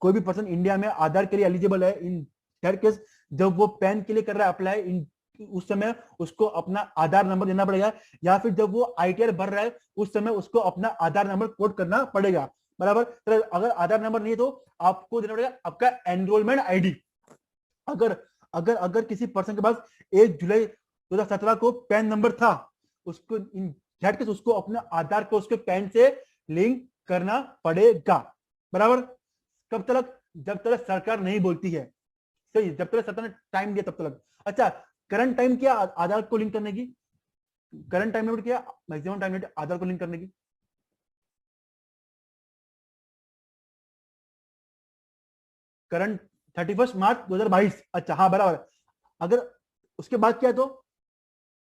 कोई भी पर्सन इंडिया में आधार के लिए एलिजिबल है, इन दैट केस जब वो पैन के लिए कर रहा है अप्लाई, इन उस समय उसको अपना आधार नंबर देना पड़ेगा, या फिर जब वो आईटीआर भर रहा है उस समय उसको अपना आधार नंबर कोड करना पड़ेगा, बराबर। तो अगर आधार नंबर नहीं है तो आपको देना पड़ेगा आपका एनरोलमेंट आईडी। अगर अगर अगर किसी पर्सन के पास 1 जुलाई 2017 को पैन नंबर था, उसको इन दैट केस उसको अपने आधार को उसके पैन से लिंक करना पड़ेगा, बराबर। कब तक? जब तक सरकार नहीं बोलती है, सही, जब तक सरकार ने टाइम दिया तब तक। अच्छा, करंट टाइम क्या आधार को लिंक करने की? करंट टाइम लिमिट क्या, मैक्सिमम टाइम लिमिट आधार को लिंक करने की? करंट 31 मार्च 2022। अच्छा हाँ बराबर। अगर उसके बाद क्या तो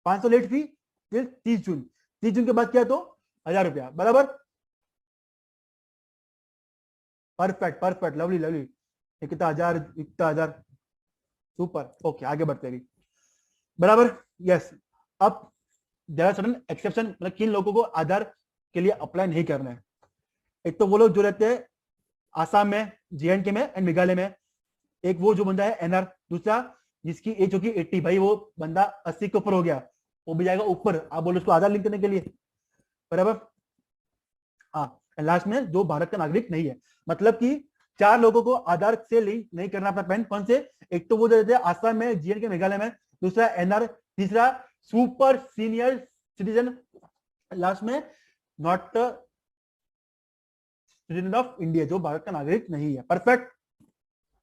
500 लेट फी, फिर 30 जून, 30 जून के बाद क्या तो 1000 रुपया, बराबर। Perfect perfect, lovely lovely. ये कितना 1000, इतना 1000, सुपर। ओके, आगे बढ़ते हैं, बराबर। यस, अब देयर आर सडन एक्सेप्शन, मतलब किन लोगों को आधार के लिए अप्लाई नहीं करना है। एक तो वो लोग जो रहते हैं आसाम में, जेएंडके में एंड मेघालय में। एक वो जो बंदा है एनआर। दूसरा जिसकी एज होगी 80, भाई वो बंदा 80 के ऊपर हो गया, वो भी जाएगा ऊपर, आप बोलो उसको आधार लिंक करने के लिए, बराबर। हाँ, लास्ट में जो भारत का नागरिक नहीं है। मतलब कि 4 लोगों को आधार से लिंक नहीं करना अपना पैन। कौन से? एक तो वो जो रहते हैं आसाम में, जेएंडके मेघालय में। दूसरा एनआर। तीसरा सुपर सीनियर सिटीजन। लास्ट में नॉट सिटीजन ऑफ इंडिया, जो भारत का नागरिक नहीं है। परफेक्ट,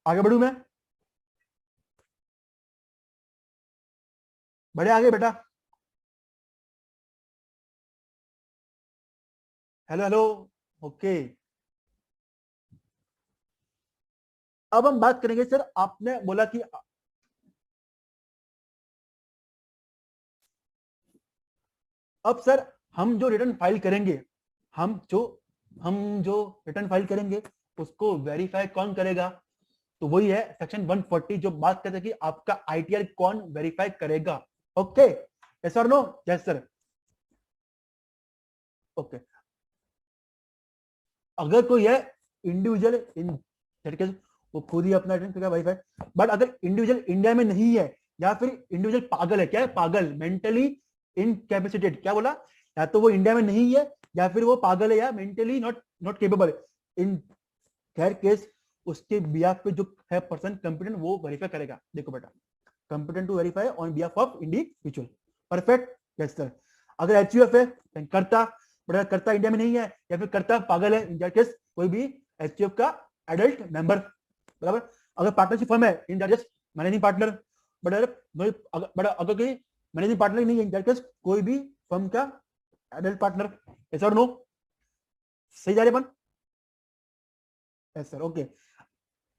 आगे बढ़ू मैं, बढ़े आगे बेटा। Hello hello. ओके, अब हम बात करेंगे सर, आपने बोला कि अब सर हम जो रिटर्न फाइल करेंगे, हम जो रिटर्न फाइल करेंगे उसको वेरीफाई कौन करेगा? तो वही है सेक्शन 140 जो बात करते हैं कि आपका आईटीआर कौन वेरीफाई करेगा। ओके, यस और नो? Yes sir. ओके, अगर कोई है इंडिविजुअल इन केस वो खुद ही अपना रिटर्न करेगा वेरीफाई। बट अगर इंडिविजुअल इंडिया में नहीं है, या फिर इंडिविजुअल पागल है, क्या है? पागल, मेंटली इनकैपेसिटेड। क्या बोला? या तो वो इंडिया में नहीं है, या फिर वो पागल है, या मेंटली नॉट नॉट केपेबल। इन खैर केस उसके बिहाफ पे जो है पर्सन कंपिटेंट, वो वेरीफाई करेगा। देखो बेटा, competent to verify on behalf of individual. Perfect, yes sir. अगर एचयूएफ है करता, बट अगर करता इंडिया में नहीं है, या फिर करता पागल है, इन दैट केस कोई भी एचयूएफ का एडल्ट मेंबर, बराबर। अगर पार्टनरशिप फर्म है, in that case managing partner. But अगर कोई मैनेजिंग पार्टनर नहीं है, इन दैट केस कोई भी फर्म का एडल्ट पार्टनर। यस और नो? सही जा रहे अपन? Yes sir. ओके,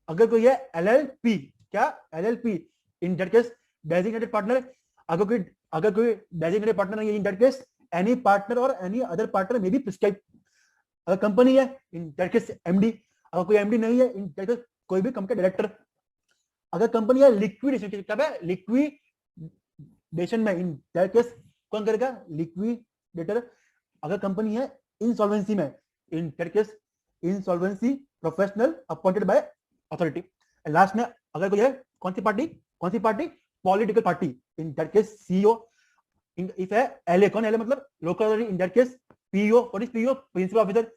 अगर कोई है एलएलपी, क्या? LLP, in that case designated partner. अगर कोई डेजिग्नेटेड पार्टनर नहीं है, in that case any partner और एनी अदर पार्टनर में भी प्रिस्क्राइब। अगर कंपनी है, इन दैट केस एमडी। अगर कोई एमडी नहीं है, इन दैट केस कोई भी कंपनी डायरेक्टर। अगर कंपनी है लिक्विडेशन, कब है? लिक्विडेशन में, इन दैट केस कौन करेगा? लिक्विडेटर। अगर कंपनी है इंसॉल्वेंसी में, in that case insolvency professional appointed by authority. Last में अगर कोई है कौन सी party political party, in that case CEO. If है एलए, कौन एलए मतलब local authority, in that case PO. What is PO? Principal officer.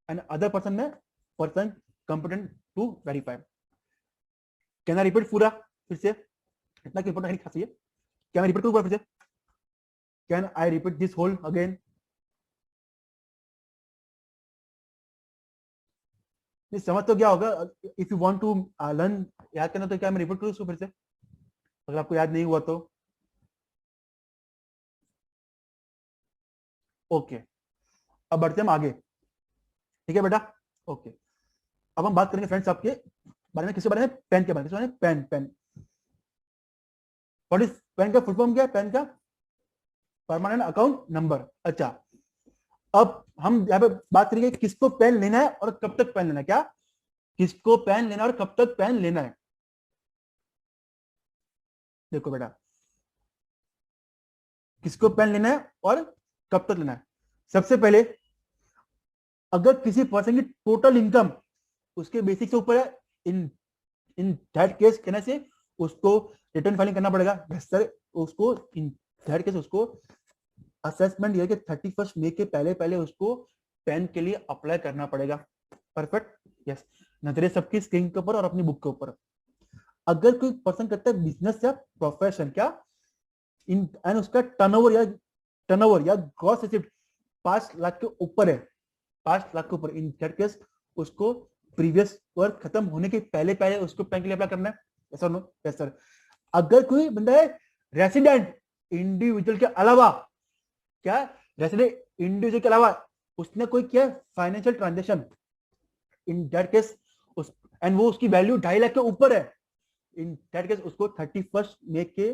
And other person में person competent to verify. Can I repeat पूरा फिर से? इतना कि important खासी है। क्या मैं रिपीट करूं फिर से? Can I repeat this whole again? नहीं समझ तो क्या होगा। If you want to learn, याद करना, तो क्या मैं रिपीट करूं इसको फिर से अगर आपको याद नहीं हुआ तो? ओके, अब बढ़ते हम आगे। ठीक है बेटा, ओके। अब हम बात करेंगे फ्रेंड्स आपके बारे में, किसके बारे में? पेन के बारे में। किसके बारे में? PAN. PAN what is PAN का फुल फॉर्म क्या है? पेन का परमानेंट अकाउंट नंबर। अच्छा, अब हम यहाँ पे बात करेंगे किसको पेन लेना है और कब तक पेन लेना है। क्या? किसको पेन लेना है और कब तक पेन लेना है? देखो बेटा, किसको पेन लेना है और कब तक लेना है। सबसे पहले, अगर किसी पर्सन की टोटल इनकम उसके बेसिक से ऊपर है, इन इन दैट केस कहने से उसको रिटर्न फाइलिंग करना पड़ेगा। सर उसको इन दैट केस उसको असेसमेंट ईयर के 31 मई के पहले पहले उसको पेन के लिए अप्लाई करना पड़ेगा। Perfect, yes. नजरें सबकी स्क्रीन के ऊपर और अपनी बुक के ऊपर। अगर कोई पर्सन करता है बिजनेस या प्रोफेशन, क्या इन एंड उसका टर्नओवर या ग्रॉस रिसिप्ट 5 लाख के ऊपर है, 5 लाख के ऊपर, इन दैट केस उसको प्रीवियस वर्क खत्म होने के पहले पहले उसको पेन के लिए अप्लाई करना है। ऐसा नो? Yes sir. अगर कोई बंदा है रेसिडेंट इंडिविजुअल के अलावा, क्या रेसिडेंट इंडिविजुअल के अलावा उसने कोई किया financial transaction, in that case उस एंड वो उसकी वैल्यू 2.5 लाख के ऊपर है, इन दैट केस उसको 31 मई के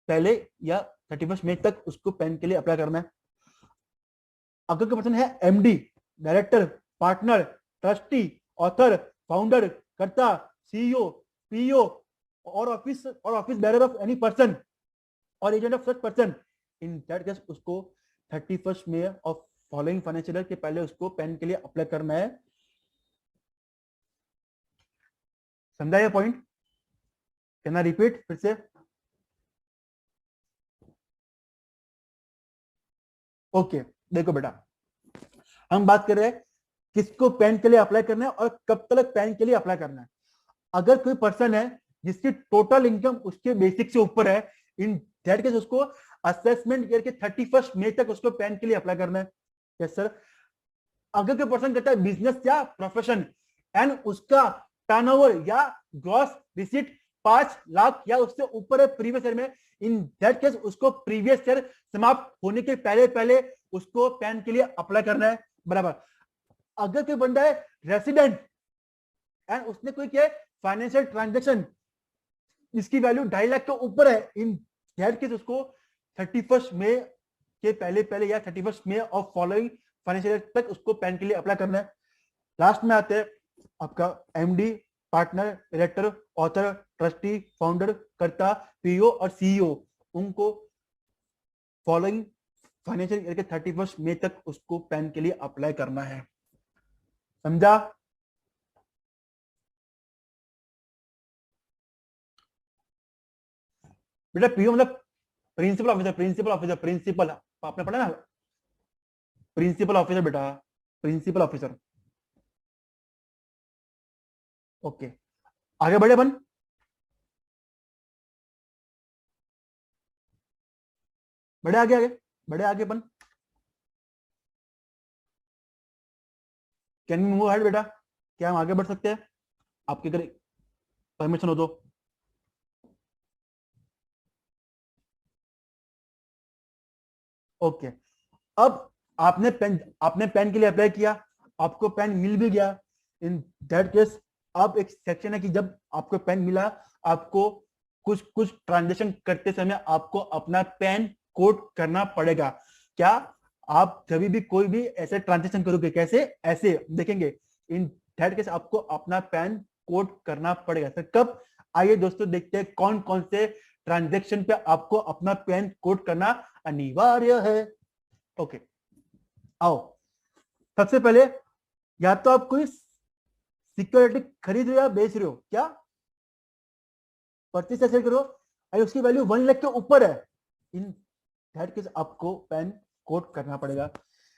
पहले या 31 मई तक उसको पेन के लिए अप्लाई करना है। अगर कोई पर्सन है MD, director, partner, trustee, author, founder, karta, CEO, PO और office bearer of any person और agent of such person, in that case उसको 31 May of following financial year के पहले उसको पेन के लिए अप्लाई करना है। समझा ये पॉइंट? कैन आई रिपीट फिर से? ओके, देखो बेटा, हम बात कर रहे हैं किसको पेन के लिए अप्लाई करना है और कब तक पेन के लिए अप्लाई करना है। अगर कोई पर्सन है जिसकी टोटल इनकम उसके बेसिक से ऊपर है, इन दैट केस उसको असेसमेंट ईयर के 31 मई तक उसको पेन के लिए अप्लाई करना है। Yes sir. अगर कोई पर्सन करता है बिजनेस या प्रोफेशन एंड उसका टर्नओवर या ग्रॉस रिसीट 5 लाख या उससे ऊपर है प्रीवियस ईयर में, इन दैट केस उसको प्रीवियस ईयर समाप्त होने के पहले पहले उसको पेन के लिए अप्लाई करना है। बराबर। अगर कोई बंदा है रेसिडेंट एंड उसने कोई किया फाइनेंशियल ट्रांजेक्शन इसकी वैल्यू 2.5 लाख के ऊपर है, इन दैट केस उसको 31 मई के पहले पहले या 31 May of following financial year तक उसको पेन के लिए अप्लाई करना है। लास्ट में आते हैं आपका MD, partner, director, author, trustee, founder, कर्ता, पीओ और सीईओ, उनको फॉलोइंग फाइनेंशियल ईयर के 31 मई तक उसको पेन के लिए अप्लाई करना है। समझा? बेटा पीओ मतलब प्रिंसिपल ऑफिसर। प्रिंसिपल आपने पढ़ा ना, प्रिंसिपल ऑफिसर बेटा, प्रिंसिपल ऑफिसर। ओके, आगे बढ़े अपन। बढ़े आगे आगे, बढ़े आगे अपन। कैन वी मूव हेड बेटा? क्या हम आगे बढ़ सकते हैं? आपके अगर परमिशन हो तो। ओके, अब आपने पेन के लिए अप्लाई किया, आपको पेन मिल भी गया। इन दैट केस अब एक सेक्शन है कि जब आपको पेन मिला, आपको कुछ कुछ ट्रांजेक्शन करते समय आपको अपना पेन कोड करना पड़ेगा। क्या? आप जब भी कोई भी ऐसे ट्रांजेक्शन करोगे, कैसे? ऐसे देखेंगे, इन दैट केस आपको अपना पेन कोड करना पड़ेगा। सर कब? आइए दोस्तों देखते हैं कौन कौन से ट्रांजेक्शन पे आपको अपना पेन कोड करना अनिवार्य है। ओके, आओ सबसे पहले, या तो आप कोई सिक्योरिटी खरीद रहे हो या बेच रहे हो, क्या परचेज सेल करो और उसकी वैल्यू 1 लाख के ऊपर है, इन दैट केस आपको पैन कोड करना पड़ेगा।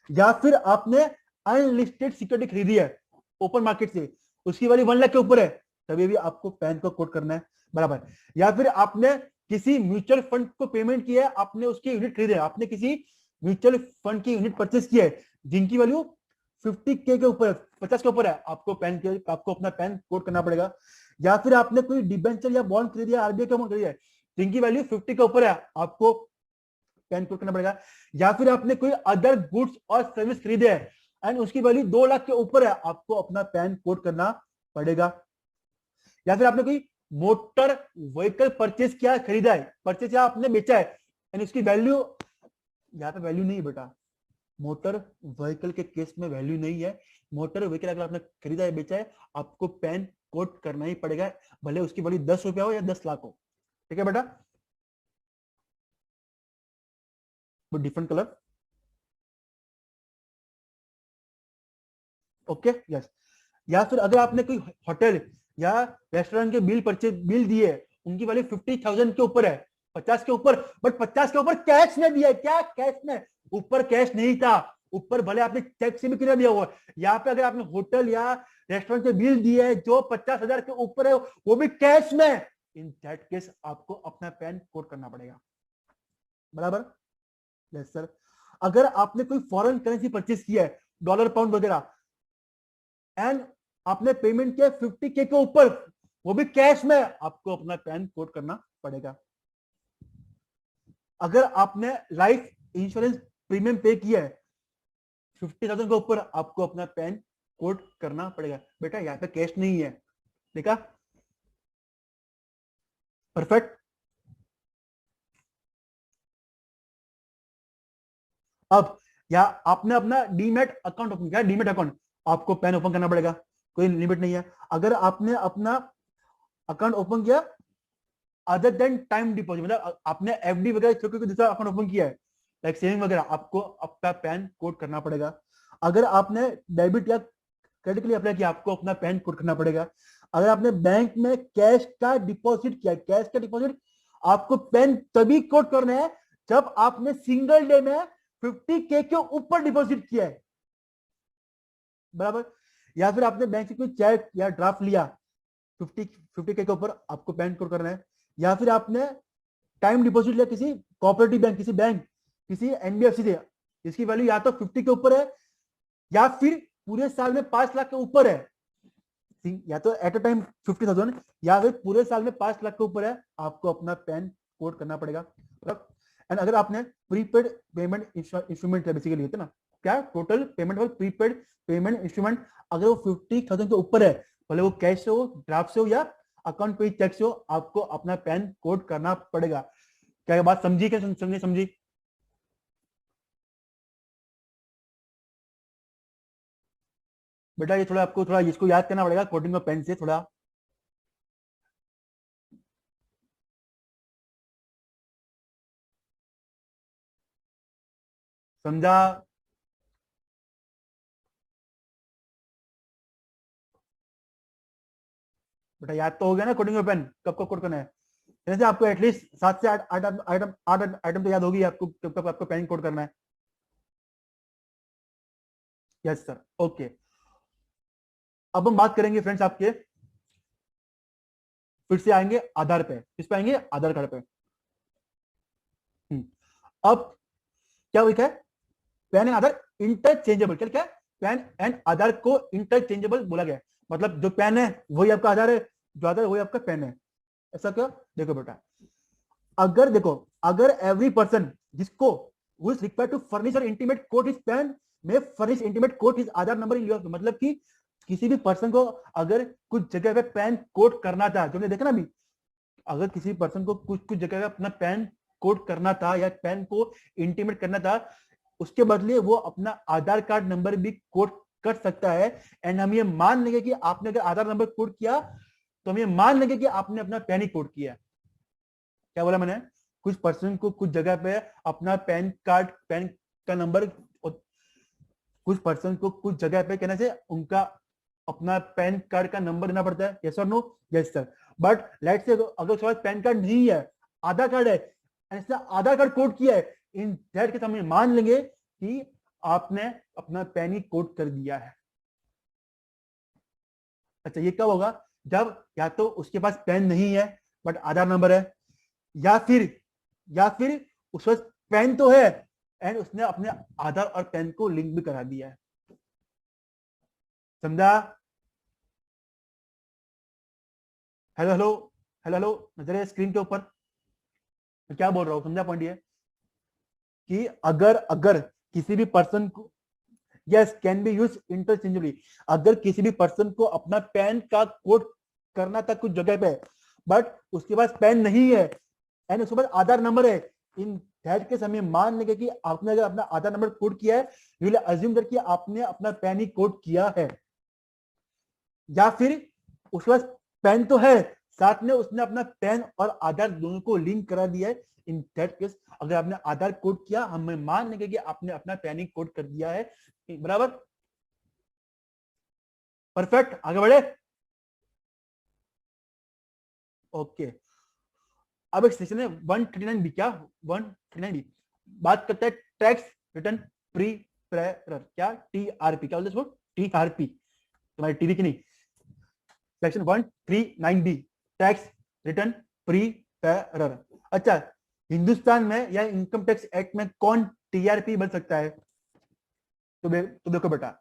या फिर आपने अनलिस्टेड सिक्योरिटी खरीदी है ओपन मार्केट से, उसकी वैल्यू 1 लाख के ऊपर है, तभी भी आपको पैन को कोड करना है, बराबर। या फिर आपने किसी म्यूचुअल फंड को पेमेंट किया है, आपने उसकी यूनिट खरीदे, आपने किसी म्यूचुअल फंड की यूनिट परचेस की है जिनकी वैल्यू 50K के ऊपर, 50 के ऊपर है, आपको अपना पैन कोड करना पड़ेगा। या फिर आपने कोई डिबेंचर या बॉन्ड खरीदी है, आरबीआई का बॉन्ड खरीदी है जिनकी वैल्यू 50 के ऊपर है, आपको पैन कोड करना पड़ेगा। या फिर आपने कोई अदर गुड्स और सर्विस खरीदे है एंड उसकी वैल्यू 2 लाख के ऊपर है, आपको अपना पैन कोड करना पड़ेगा। या फिर आपने कोई मोटर व्हीकल परचेज किया, खरीदा है, परचेज या आपने बेचा है एंड उसकी वैल्यू, यहाँ पे वैल्यू नहीं है बेटा, मोटर व्हीकल के केस में वैल्यू नहीं है। मोटर व्हीकल अगर आपने खरीदा है, बेचा है, आपको पैन कोड करना ही पड़ेगा, भले उसकी वैल्यू 10 रुपया हो या 10 लाख हो, ठीक है बेटा। वो डिफरेंट कलर, ओके, यस। या फिर अगर आपने कोई होटल या रेस्टोरेंट के बिल दिए, उनकी वैल्यू 50,000 के ऊपर है, 50 के ऊपर, बट 50 के ऊपर कैश में दिया है, क्या कैश में, ऊपर कैश नहीं था, ऊपर भले आपने चेक से भी कितना दिया हुआ है। यहाँ पे अगर आपने होटल या रेस्टोरेंट के बिल दिए है जो 50,000 के ऊपर है, वो भी कैश में, इन दैट केस आपको अपना पैन कोड करना पड़ेगा, बराबर। Yes sir. अगर आपने कोई फॉरेन करेंसी परचेज किया है, डॉलर पाउंड वगैरह, एंड आपने पेमेंट किया 50K के ऊपर, वो भी कैश में, आपको अपना पैन कोड करना पड़ेगा। अगर आपने लाइफ इंश्योरेंस प्रीमियम पे किया है 50,000 के ऊपर, आपको अपना पैन कोड करना पड़ेगा। बेटा यहाँ पे कैश नहीं है, देखा, परफेक्ट। अब या आपने अपना डीमेट अकाउंट ओपन किया, डीमेट अकाउंट, आपको पैन ओपन करना पड़ेगा, कोई लिमिट नहीं है। अगर आपने अपना अकाउंट ओपन किया अदर देन टाइम डिपॉजिट, मतलब आपने एफडी वगैरह छोड़ के दूसरा अकाउंट ओपन किया है लाइक सेविंग वगैरह, आपको अपना पैन कोड करना पड़ेगा। अगर आपने डेबिट या क्रेडिट के लिए अप्लाई किया, आपको अपना पैन कोड करना पड़ेगा। अगर आपने बैंक में कैश का डिपॉजिट किया, कैश का डिपॉजिट आपको पैन तभी कोड करना है जब आपने सिंगल डे में 50K के ऊपर डिपॉजिट किया है, बराबर। या फिर आपने बैंक से कोई चेक या ड्राफ्ट लिया 50K के ऊपर, आपको पैन कोड करना है। या फिर आपने टाइम डिपॉजिट लिया किसी कोऑपरेटिव बैंक, किसी एनबीएफसी से, इसकी वैल्यू या तो 50 के ऊपर है या फिर पूरे साल में 5 लाख के ऊपर है, या तो एट अ टाइम 50,000 या फिर पूरे साल में 5 लाख के ऊपर है, आपको अपना पैन कोड करना पड़ेगा। एंड अगर आपने प्रीपेड पेमेंट इंस्ट्रूमेंट बेसिकली होते ना, क्या टोटल पेमेंट और प्रीपेड पेमेंट इंस्ट्रूमेंट, अगर वो 50,000 के ऊपर है, भले वो कैश से हो, ड्राफ्ट से हो या अकाउंट पे चेक से हो, आपको अपना पैन कोड करना पड़ेगा। क्या ये बात समझी, क्या समझी? बेटा ये थोड़ा आपको थोड़ा इसको याद करना पड़ेगा कोडिंग और पेन से थोड़ा। समझा? बेटा याद तो हो गया ना कोडिंग और पेन कब कब कोड करना है। जैसे आपको एटलीस्ट 7 से 8 आइटम तो याद होगी आपको कब कब आपको पेन कोड करना है। Yes sir, okay. अब हम बात करेंगे फ्रेंड्स आपके, फिर से आएंगे आधार पे, किस पे आएंगे, आधार कार्ड पे। अब क्या लिखा है, पैन एंड आधार इंटरचेंजेबल, क्या लिखा है, पैन एंड आधार को इंटरचेंजेबल बोला गया है, मतलब जो पैन है वही आपका आधार है, जो आधार है वही आपका पैन है। ऐसा क्यों? देखो बेटा, अगर एवरी पर्सन जिसको who is required to furnish or intimate quote his PAN may furnish intimate quote his Aadhaar number in your, मतलब कि किसी भी पर्सन को अगर कुछ जगह पे पैन कोड करना था, जो हमने देखा ना अभी, अगर किसी पर्सन को कुछ जगह पे अपना पैन कोड करना था या पैन को इंटीमेट करना था, उसके बदले वो अपना आधार कार्ड नंबर भी कोड कर सकता है। एंड हम ये मान लेंगे कि आपने अगर आधार नंबर कोड किया तो हम ये मान लेंगे कि आपने अपना पैन ही कोड किया। क्या बोला मैंने? कुछ पर्सन को कुछ जगह पे अपना पैन का नंबर, कुछ पर्सन को कुछ जगह पे कहने से उनका अपना पैन कार्ड का नंबर देना पड़ता है, यस और no? Yes sir. But let's say अगर उसके पास पैन कार्ड नहीं है, आधार कार्ड है, ऐसा आधार कार्ड कोड किया है, इन दैट के समय मान लेंगे कि आपने अपना पैन ही कोड कर दिया है। अच्छा, ये कब होगा? जब या तो उसके पास पेन नहीं है बट आधार नंबर है, या फिर उसके पास पेन तो है एंड उसने अपने आधार और पेन को लिंक भी करा दिया है। समझा? हेलो हेलो हेलो हेलो, नजर है स्क्रीन के ऊपर? मैं क्या बोल रहा हूँ, समझा पॉइंट? ये कि अगर अगर किसी भी पर्सन को, yes, can be use interchangeably, अगर किसी भी पर्सन को अपना पैन का कोड करना था कुछ जगह पे, बट उसके पास पेन नहीं है एंड उसके पास आधार नंबर है, इन दैट के समय मान लेंगे कि आपने अगर अपना आधार नंबर कोड किया है, यू विल अज्यूम दैट कि आपने अपना पेन ही कोड किया है। या फिर उसके पास पेन तो है, साथ में उसने अपना पेन और आधार दोनों को लिंक करा दिया है, इन दैट केस अगर आपने आधार कोड किया, हमें मान लेंगे कि आपने अपना पेन ही कोड कर दिया है। बराबर? परफेक्ट, आगे बढ़े। ओके, अब एक सेक्शन है 139 बी। क्या 139 बी बात करता है टैक्स रिटर्न प्रीपेरर। क्या? टीआरपी। क्या बोलते हैं इसको? टीआरपी। तुम्हारी टीवी की नहीं। Section 139 B, tax return preparer. अच्छा, हिंदुस्तान में या इनकम टैक्स एक्ट में कौन टीआरपी बन सकता है? तो देखो बेटा,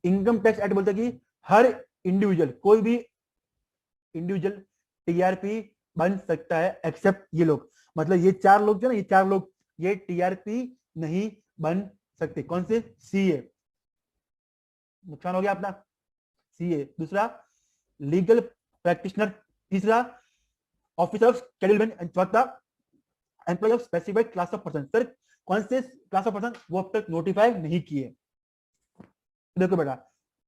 इनकम टैक्स एक्ट बोलता है कि हर इंडिविजुअल, कोई भी इंडिविजुअल टीआरपी बन सकता है एक्सेप्ट ये लोग। मतलब ये चार लोग जो ना, ये चार लोग ये टीआरपी नहीं बन सकते। कौन से? सीए, नुकसान हो गया अपना, सीए। दूसरा लीगल प्रैक्टिशनर। तीसरा officer of schedule bench. And चौथा employ of specified class of person. Sir कौन से क्लास ऑफ पर्सन? वो अब तक नोटिफाई नहीं किए। देखो बेटा,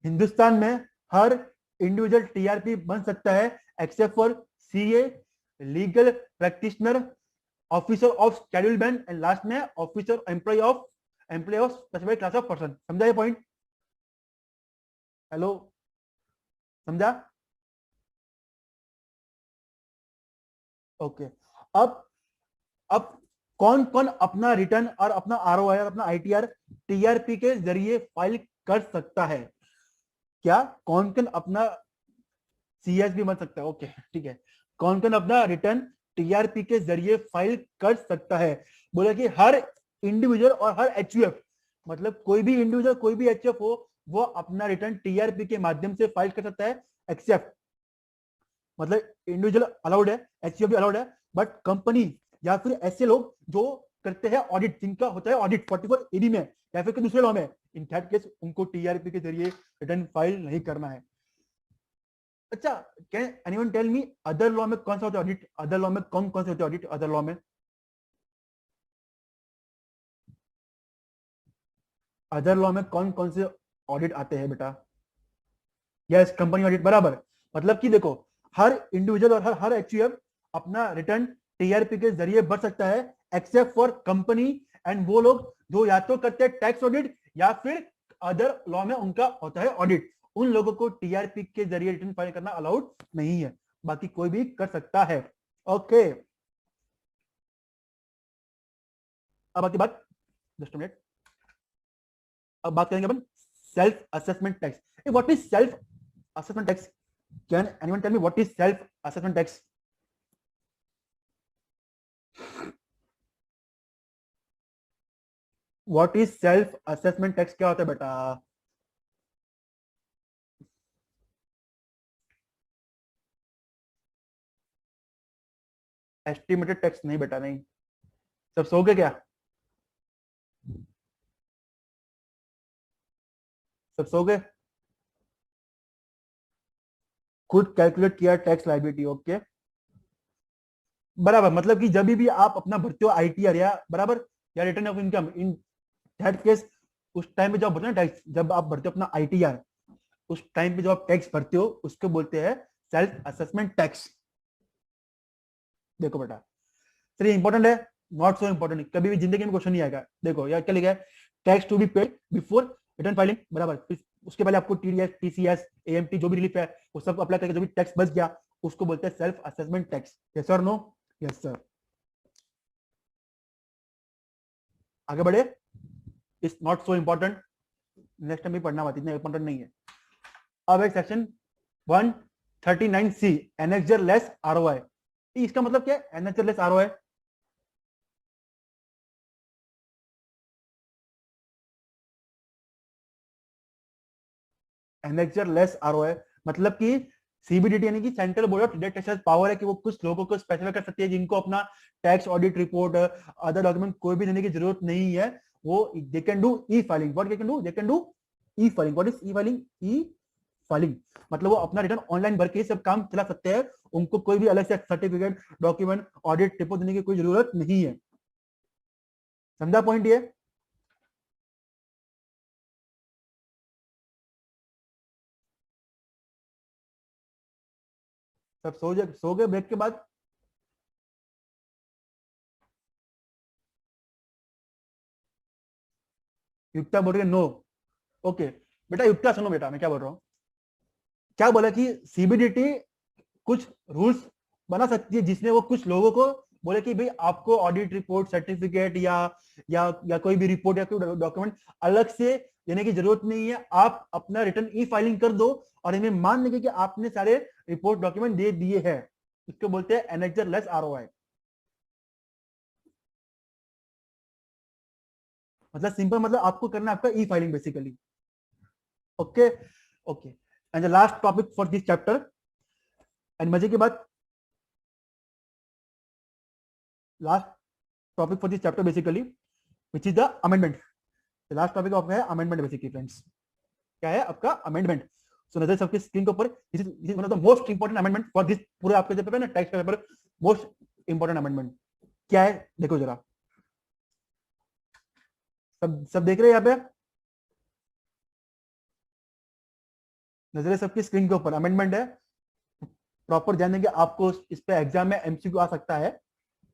हिंदुस्तान में हर इंडिविजुअल टीआरपी बन सकता है except for CA, legal practitioner, officer of schedule bench and last में officer employ of specified class of person. समझा ये पॉइंट? हेलो, समझा? ओके। अब कौन कौन अपना रिटर्न और अपना आरओआई और अपना आईटीआर टीआरपी के जरिए फाइल कर सकता है? क्या कौन कौन अपना सीएस भी बन सकता है? ओके, ठीक है। कौन कौन अपना रिटर्न टीआरपी के जरिए फाइल कर सकता है? बोले कि हर इंडिविजुअल और हर एचयूएफ, मतलब कोई भी इंडिविजुअल, कोई भी एचयूएफ हो, वो अपना रिटर्न टीआरपी के माध्यम से फाइल कर सकता है एक्सेप्ट, मतलब इंडिविजुअल अलाउड है, एचयूएफ भी अलाउड है, बट कंपनी या फिर ऐसे लोग जो करते हैं ऑडिट, जिनका होता है ऑडिट 44 एडी में या फिर दूसरे लॉ में, इन दैट केस उनको टीआरपी के जरिए रिटर्न फाइल नहीं करना है। अच्छा, can anyone tell me other law में कौन सा होता है ऑडिट? अदर लॉ में कौन कौन से होते हैं ऑडिट अदर लॉ में? अदर लॉ में कौन कौन से ऑडिट आते हैं बेटा? यस, कंपनी ऑडिट, बराबर। मतलब कि देखो, हर इंडिविजुअल और हर एचयूएफ अपना रिटर्न टीआरपी के जरिए भर सकता है एक्सेप्ट फॉर कंपनी एंड वो लोग जो या तो करते हैं टैक्स ऑडिट या फिर अदर लॉ में उनका होता है ऑडिट, उन लोगों को टीआरपी के जरिए रिटर्न फाइल करना अलाउड नहीं है, बाकी कोई भी कर सकता है। ओके, अब बाकी बात, जस्ट मिनट, अब बात करेंगे अपन self assessment tax. What is self assessment tax? Can anyone tell me what is self assessment tax? What is self assessment tax? क्या होता है बेटा? एस्टिमेटेड टैक्स नहीं बेटा, नहीं। सब सो गए क्या? सब सो गए? खुद कैलकुलेट किया टैक्स लायबिलिटी। ओके, बराबर। मतलब कि जब भी आप अपना भरते हो आईटीआर या बराबर या return of income, in that case उस टाइम पे जब भरते हो ना टैक्स, जब आप भरते हो अपना आईटीआर, उस टाइम पे जो आप टैक्स भरते हो उसको बोलते हैं सेल्फ असेसमेंट टैक्स। देखो बेटा, चलिए इंपॉर्टेंट है, नॉट सो इंपॉर्टेंट, कभी भी जिंदगी में क्वेश्चन नहीं आएगा। देखो यार क्या लिखा है, tax to be paid before return filing, बराबर। उसके पहले आपको टीडीएस, टीसीएस, एएमटी जो भी रिलीफ है वो सब अप्लाई करके जो भी टैक्स बच गया उसको बोलते हैं self assessment tax. Yes sir, no? Yes sir. आगे बढ़े, it's not so important, next time भी पढ़ना बात, इतना इंपॉर्टेंट नहीं है। अब एक section 139C, annexure less ROI. इसका मतलब क्या है annexure less ROI? Annexure less ROI मतलब कि सीबीडीटी यानी कि central board of direct taxes power है कि वो कुछ लोगों को स्पेसिफाई कर सकती है जिनको अपना tax audit report other document कोई भी देने की जरूरत नहीं है, वो they can do E filing. What they can do? They can do E filing. What is E filing? E filing मतलब वो अपना रिटर्न ऑनलाइन भर के सब काम चला सकते हैं, उनको कोई भी अलग से सर्टिफिकेट, डॉक्यूमेंट, ऑडिट रिपोर्ट देने की कोई जरूरत नहीं है। समझा पॉइंट ये? सब सो गए ब्रेक के बाद? युक्ता बोल रही है नो। ओके बेटा, युक्ता सुनो बेटा, मैं क्या बोल रहा हूँ। क्या बोला कि सीबीडीटी कुछ रूल्स बना सकती है जिसमें वो कुछ लोगों को बोले कि भाई आपको ऑडिट रिपोर्ट, सर्टिफिकेट या कोई भी रिपोर्ट या कोई डॉक्यूमेंट अलग से देने की जरूरत नहीं है, आप अपना रिटर्न ई फाइलिंग कर दो और इन्हें मान लेंगे कि आपने सारे रिपोर्ट डॉक्यूमेंट दे दिए हैं। इसको बोलते हैं एनेक्जर लेस आरओआई। मतलब सिंपल, मतलब आपको करना है आपका ई filing basically. Okay okay, and the last topic for this chapter, and मजे की बात, last topic for this chapter basically which is the amendment. Last topic आपका है अमेंडमेंट बेसिकली फ्रेंड्स। क्या है आपका? अमेंडमेंट। सो नजर सबके स्क्रीन के ऊपर, this is one of the most important amendment for this पूरे आपके जो पेपर ना टैक्स का पेपर, मोस्ट इंपॉर्टेंट अमेंडमेंट क्या है देखो जरा। सब देख रहे हैं यहाँ पे? नजरें सबकी स्क्रीन के ऊपर, अमेंडमेंट है, प्रॉपर ध्यान देंगे, आपको इस पे एग्जाम में एमसीक्यू आ सकता है।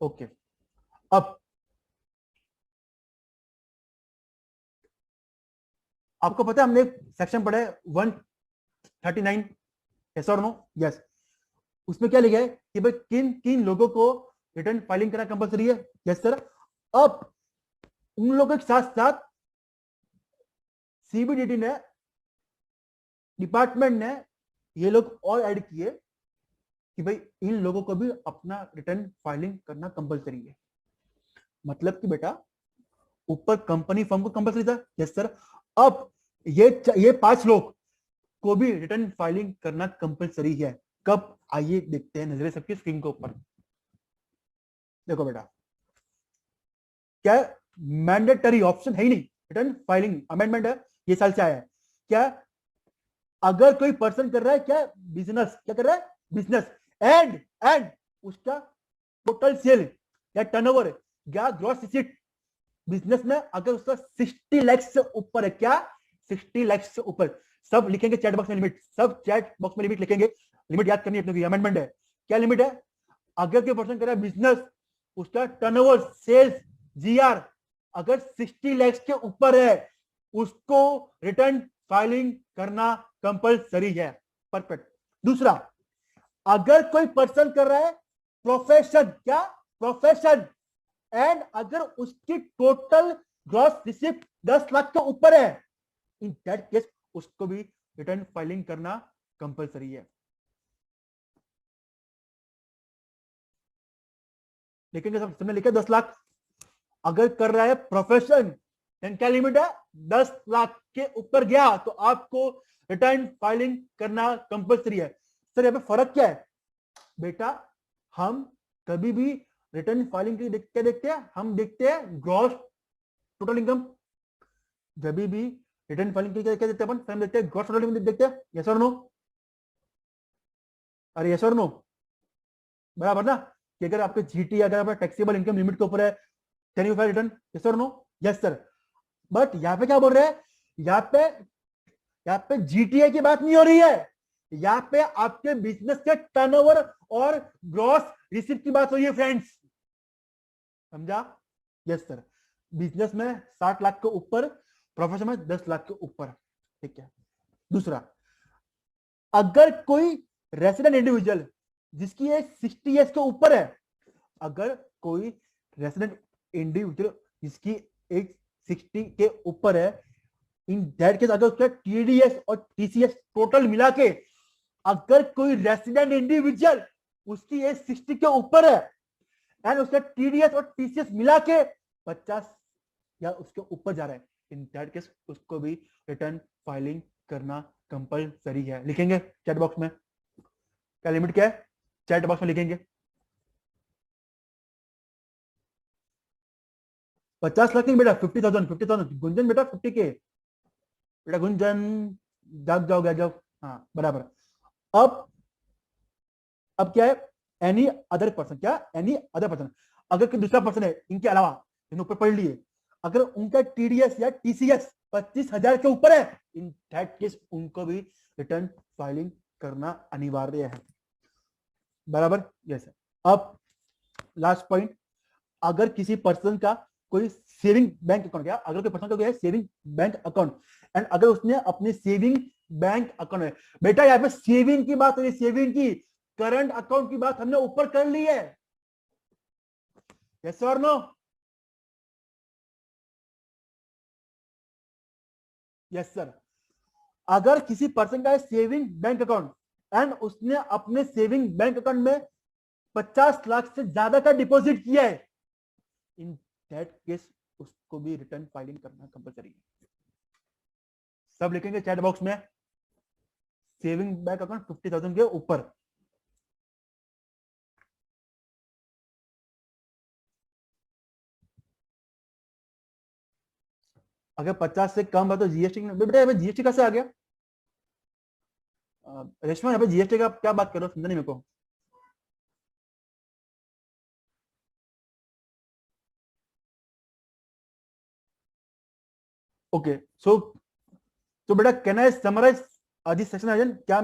ओके, अब आपको पता है हमने सेक्शन पढ़ा है 139, यस और नो? यस। उसमें क्या लिखा है कि भाई किन किन लोगों को रिटर्न फाइलिंग करना कंपलसरी है? Yes sir. अब उन लोगों के साथ साथ सीबीडीटी ने, डिपार्टमेंट ने ये लोग और ऐड किए कि भाई इन लोगों को भी अपना रिटर्न फाइलिंग करना कंपलसरी है। मतलब कि बेटा ऊपर कंपनी फर्म को कंपलसरी था, यस सर। अब ये 5 लोग को भी रिटर्न फाइलिंग करना कंपलसरी है। कब? आइए देखते हैं, नजरें सबकी स्क्रीन के ऊपर। देखो बेटा, क्या मैंडेटरी ऑप्शन है ही नहीं, रिटर्न फाइलिंग अमेंडमेंट है, ये साल से आया है। क्या अगर कोई पर्सन कर रहा है क्या बिजनेस, क्या कर रहा है बिजनेस, एंड उसका टोटल सेल या टर्नओवर या ग्रॉस रिसीट बिजनेस में अगर उसका 60 लाख से ऊपर है, क्या 60 लाख से ऊपर, सब लिखेंगे चैट बॉक्स में लिमिट, सब चैट बॉक्स में लिमिट लिखेंगे, लिमिट याद करनी है अपने को, अमेंडमेंट है। क्या लिमिट है? अगर कोई पर्सन कर रहा है बिजनेस, उसका टर्नओवर, सेल्स, जीआर अगर 60 लाख के ऊपर है, उसको रिटर्न फाइलिंग करना कंपलसरी है। परफेक्ट। दूसरा, अगर कोई पर्सन कर रहा है प्रोफेशन, क्या प्रोफेशन, एंड अगर उसकी टोटल ग्रॉस रिसिप्ट 10 लाख के ऊपर है, इन दैट केस उसको भी रिटर्न फाइलिंग करना कंपलसरी है। लेकिन सबने लिखा 10 लाख, अगर कर रहा है प्रोफेशन, देन क्या लिमिट है? 10 लाख के ऊपर गया तो आपको रिटर्न फाइलिंग करना कंपलसरी है। सर यहाँ पे फर्क क्या है? बेटा हम कभी भी रिटर्न फाइलिंग के लिए क्या देखते हैं? हम देखते हैं ग्रॉस टोटल इनकम। जब भी रिटर्न फाइलिंग के लिए क्या देखते हैं अपन? हम देखते हैं ग्रॉस टोटल इनकम देखते हैं, यस और नो? अरे यस और नो, बराबर ना? कि अगर आपके जीटी अगर आपका टैक्सेबल इनकम लिमिट के ऊपर है, can you file return, yes और नो? Yes sir. बट यहाँ पे क्या बोल रहे हैं? यहाँ पे जीटीए की बात नहीं हो रही है, यहाँ पे आपके बिजनेस के टर्नओवर और ग्रॉस रिसीप्ट की बात हो रही है फ्रेंड्स। समझा? Yes sir. बिजनेस में 60 लाख के ऊपर, प्रोफेशन में 10 लाख के ऊपर, ठीक है। दूसरा, अगर कोई रेसिडेंट इंडिविजुअल जिसकी एज 60 ईयर्स के ऊपर है, अगर कोई रेसिडेंट इंडिविजुअल जिसकी एज 60 के ऊपर है, इन दैट केस अगर उसका टीडीएस और टीसीएस टोटल मिला के, अगर कोई रेसिडेंट इंडिविजुअल उसकी एज 60 के ऊपर है एंड उसका टीडीएस और टीसीएस मिला के 50 या उसके ऊपर जा रहा है, इन दैट केस उसको भी रिटर्न फाइलिंग करना कंपलसरी है। लिखेंगे चैट बॉक्स में, क्या लिमिट क्या है, चैट बॉक्स में लिखेंगे। 50 लाख नहीं बेटा, 50,000, 50,000। गुंजन बेटा 50K, बेटा गुंजन जाग जाओ, गया जाओ, हाँ बराबर। अब क्या है, एनी अदर पर्सन, क्या एनी अदर पर्सन, अगर कोई दूसरा पर्सन है इनके अलावा, इन्होंने ऊपर पढ़ लिए, अगर उनका टीडीएस या टीसीएस 25,000 के ऊपर है, इन दैट केस उनको भी रिटर्न फाइलिंग करना अनिवार्य है, बराबर। यस। अब लास्ट पॉइंट, अगर किसी पर्सन का कोई सेविंग बैंक अकाउंट, क्या अगर कोई पर्सन का कोई है सेविंग बैंक अकाउंट एंड अगर उसने अपने सेविंग बैंक अकाउंट में, बेटा यहाँ पे सेविंग की बात हो रही है, सेविंग की, करंट अकाउंट की बात हमने ऊपर कर ली है, यस और नो, यस सर। अगर किसी पर्सन का है सेविंग बैंक अकाउंट एंड उसने अपने सेविंग बैंक अकाउंट में 50 लाख से ज्यादा का डिपॉजिट किया है, इन दैट केस उसको भी रिटर्न फाइलिंग करना कंपलसरी है। सब लिखेंगे चैट बॉक्स में, सेविंग बैंक अकाउंट 50,000 के ऊपर। अगर 50 से कम है तो जीएसटी, बेटा यहाँ पे जीएसटी कैसे आ गया, रेशमा यहाँ पे जीएसटी का क्या बात कर रहे हो, समझा नहीं मेरे को। ओके सो, तो बेटा can I summarise this section, क्या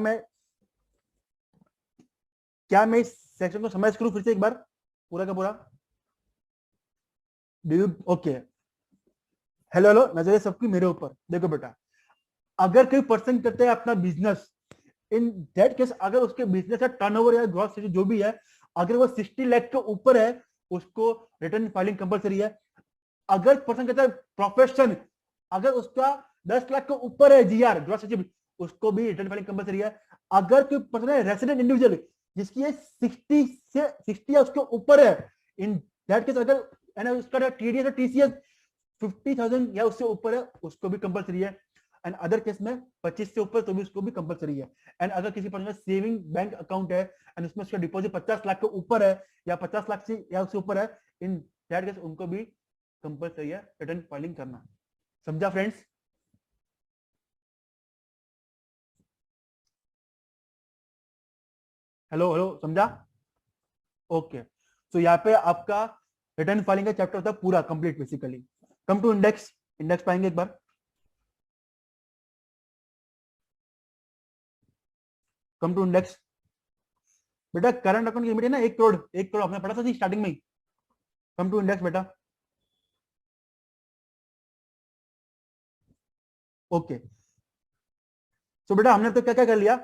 मैं इस सेक्शन को समराइज करूं फिर से एक बार पूरा का पूरा, do you okay. Hello hello, नजर सबकी मेरे ऊपर देखो बेटा, अगर कोई पर्सन करते हैं अपना बिजनेस, इन दैट केस अगर उसके बिजनेस का टर्नओवर या ग्रॉस जो भी है, अगर वो 60 लाख के ऊपर है, उसको रिटर्न फाइलिंग कंपलसरी है। अगर पर्सन कहता है प्रोफेशन, अगर उसका 10 लाख के ऊपर है जीआर ग्रॉस, उसको भी रिटर्न फाइलिंग कंपलसरी है। अगर कोई पर्सन है रेसिडेंट इंडिविजुअल जिसकी एज 60 या उसके ऊपर है, इन दैट केस अगर उसका टीडीएस और टीसीएस 50,000 या उससे ऊपर है, उसको भी कंपलसरी है। एंड अदर केस में 25 से ऊपर तो भी उसको भी कंपलसरी है। एंड अगर किसी पर्सन का सेविंग बैंक अकाउंट है एंड उसमें उसका डिपॉजिट 50 लाख के ऊपर है या 50 लाख से या उससे ऊपर है, इन दैट केस उनको भी कंपलसरी है रिटर्न फाइलिंग करना। समझा फ्रेंड्स? हेलो हेलो, समझा? ओके, तो यहाँ पे आपका रिटर्न फाइलिंग का चैप्टर होता है पूरा complete basically. Come to index, index पाएंगे एक बार, कम टू इंडेक्स। बेटा करंट अकाउंट की लिमिट है ना 1 करोड़, 1 करोड़ आपने पढ़ा था स्टार्टिंग में ही। कम टू इंडेक्स बेटा, ओके। तो बेटा हमने तो क्या क्या कर लिया,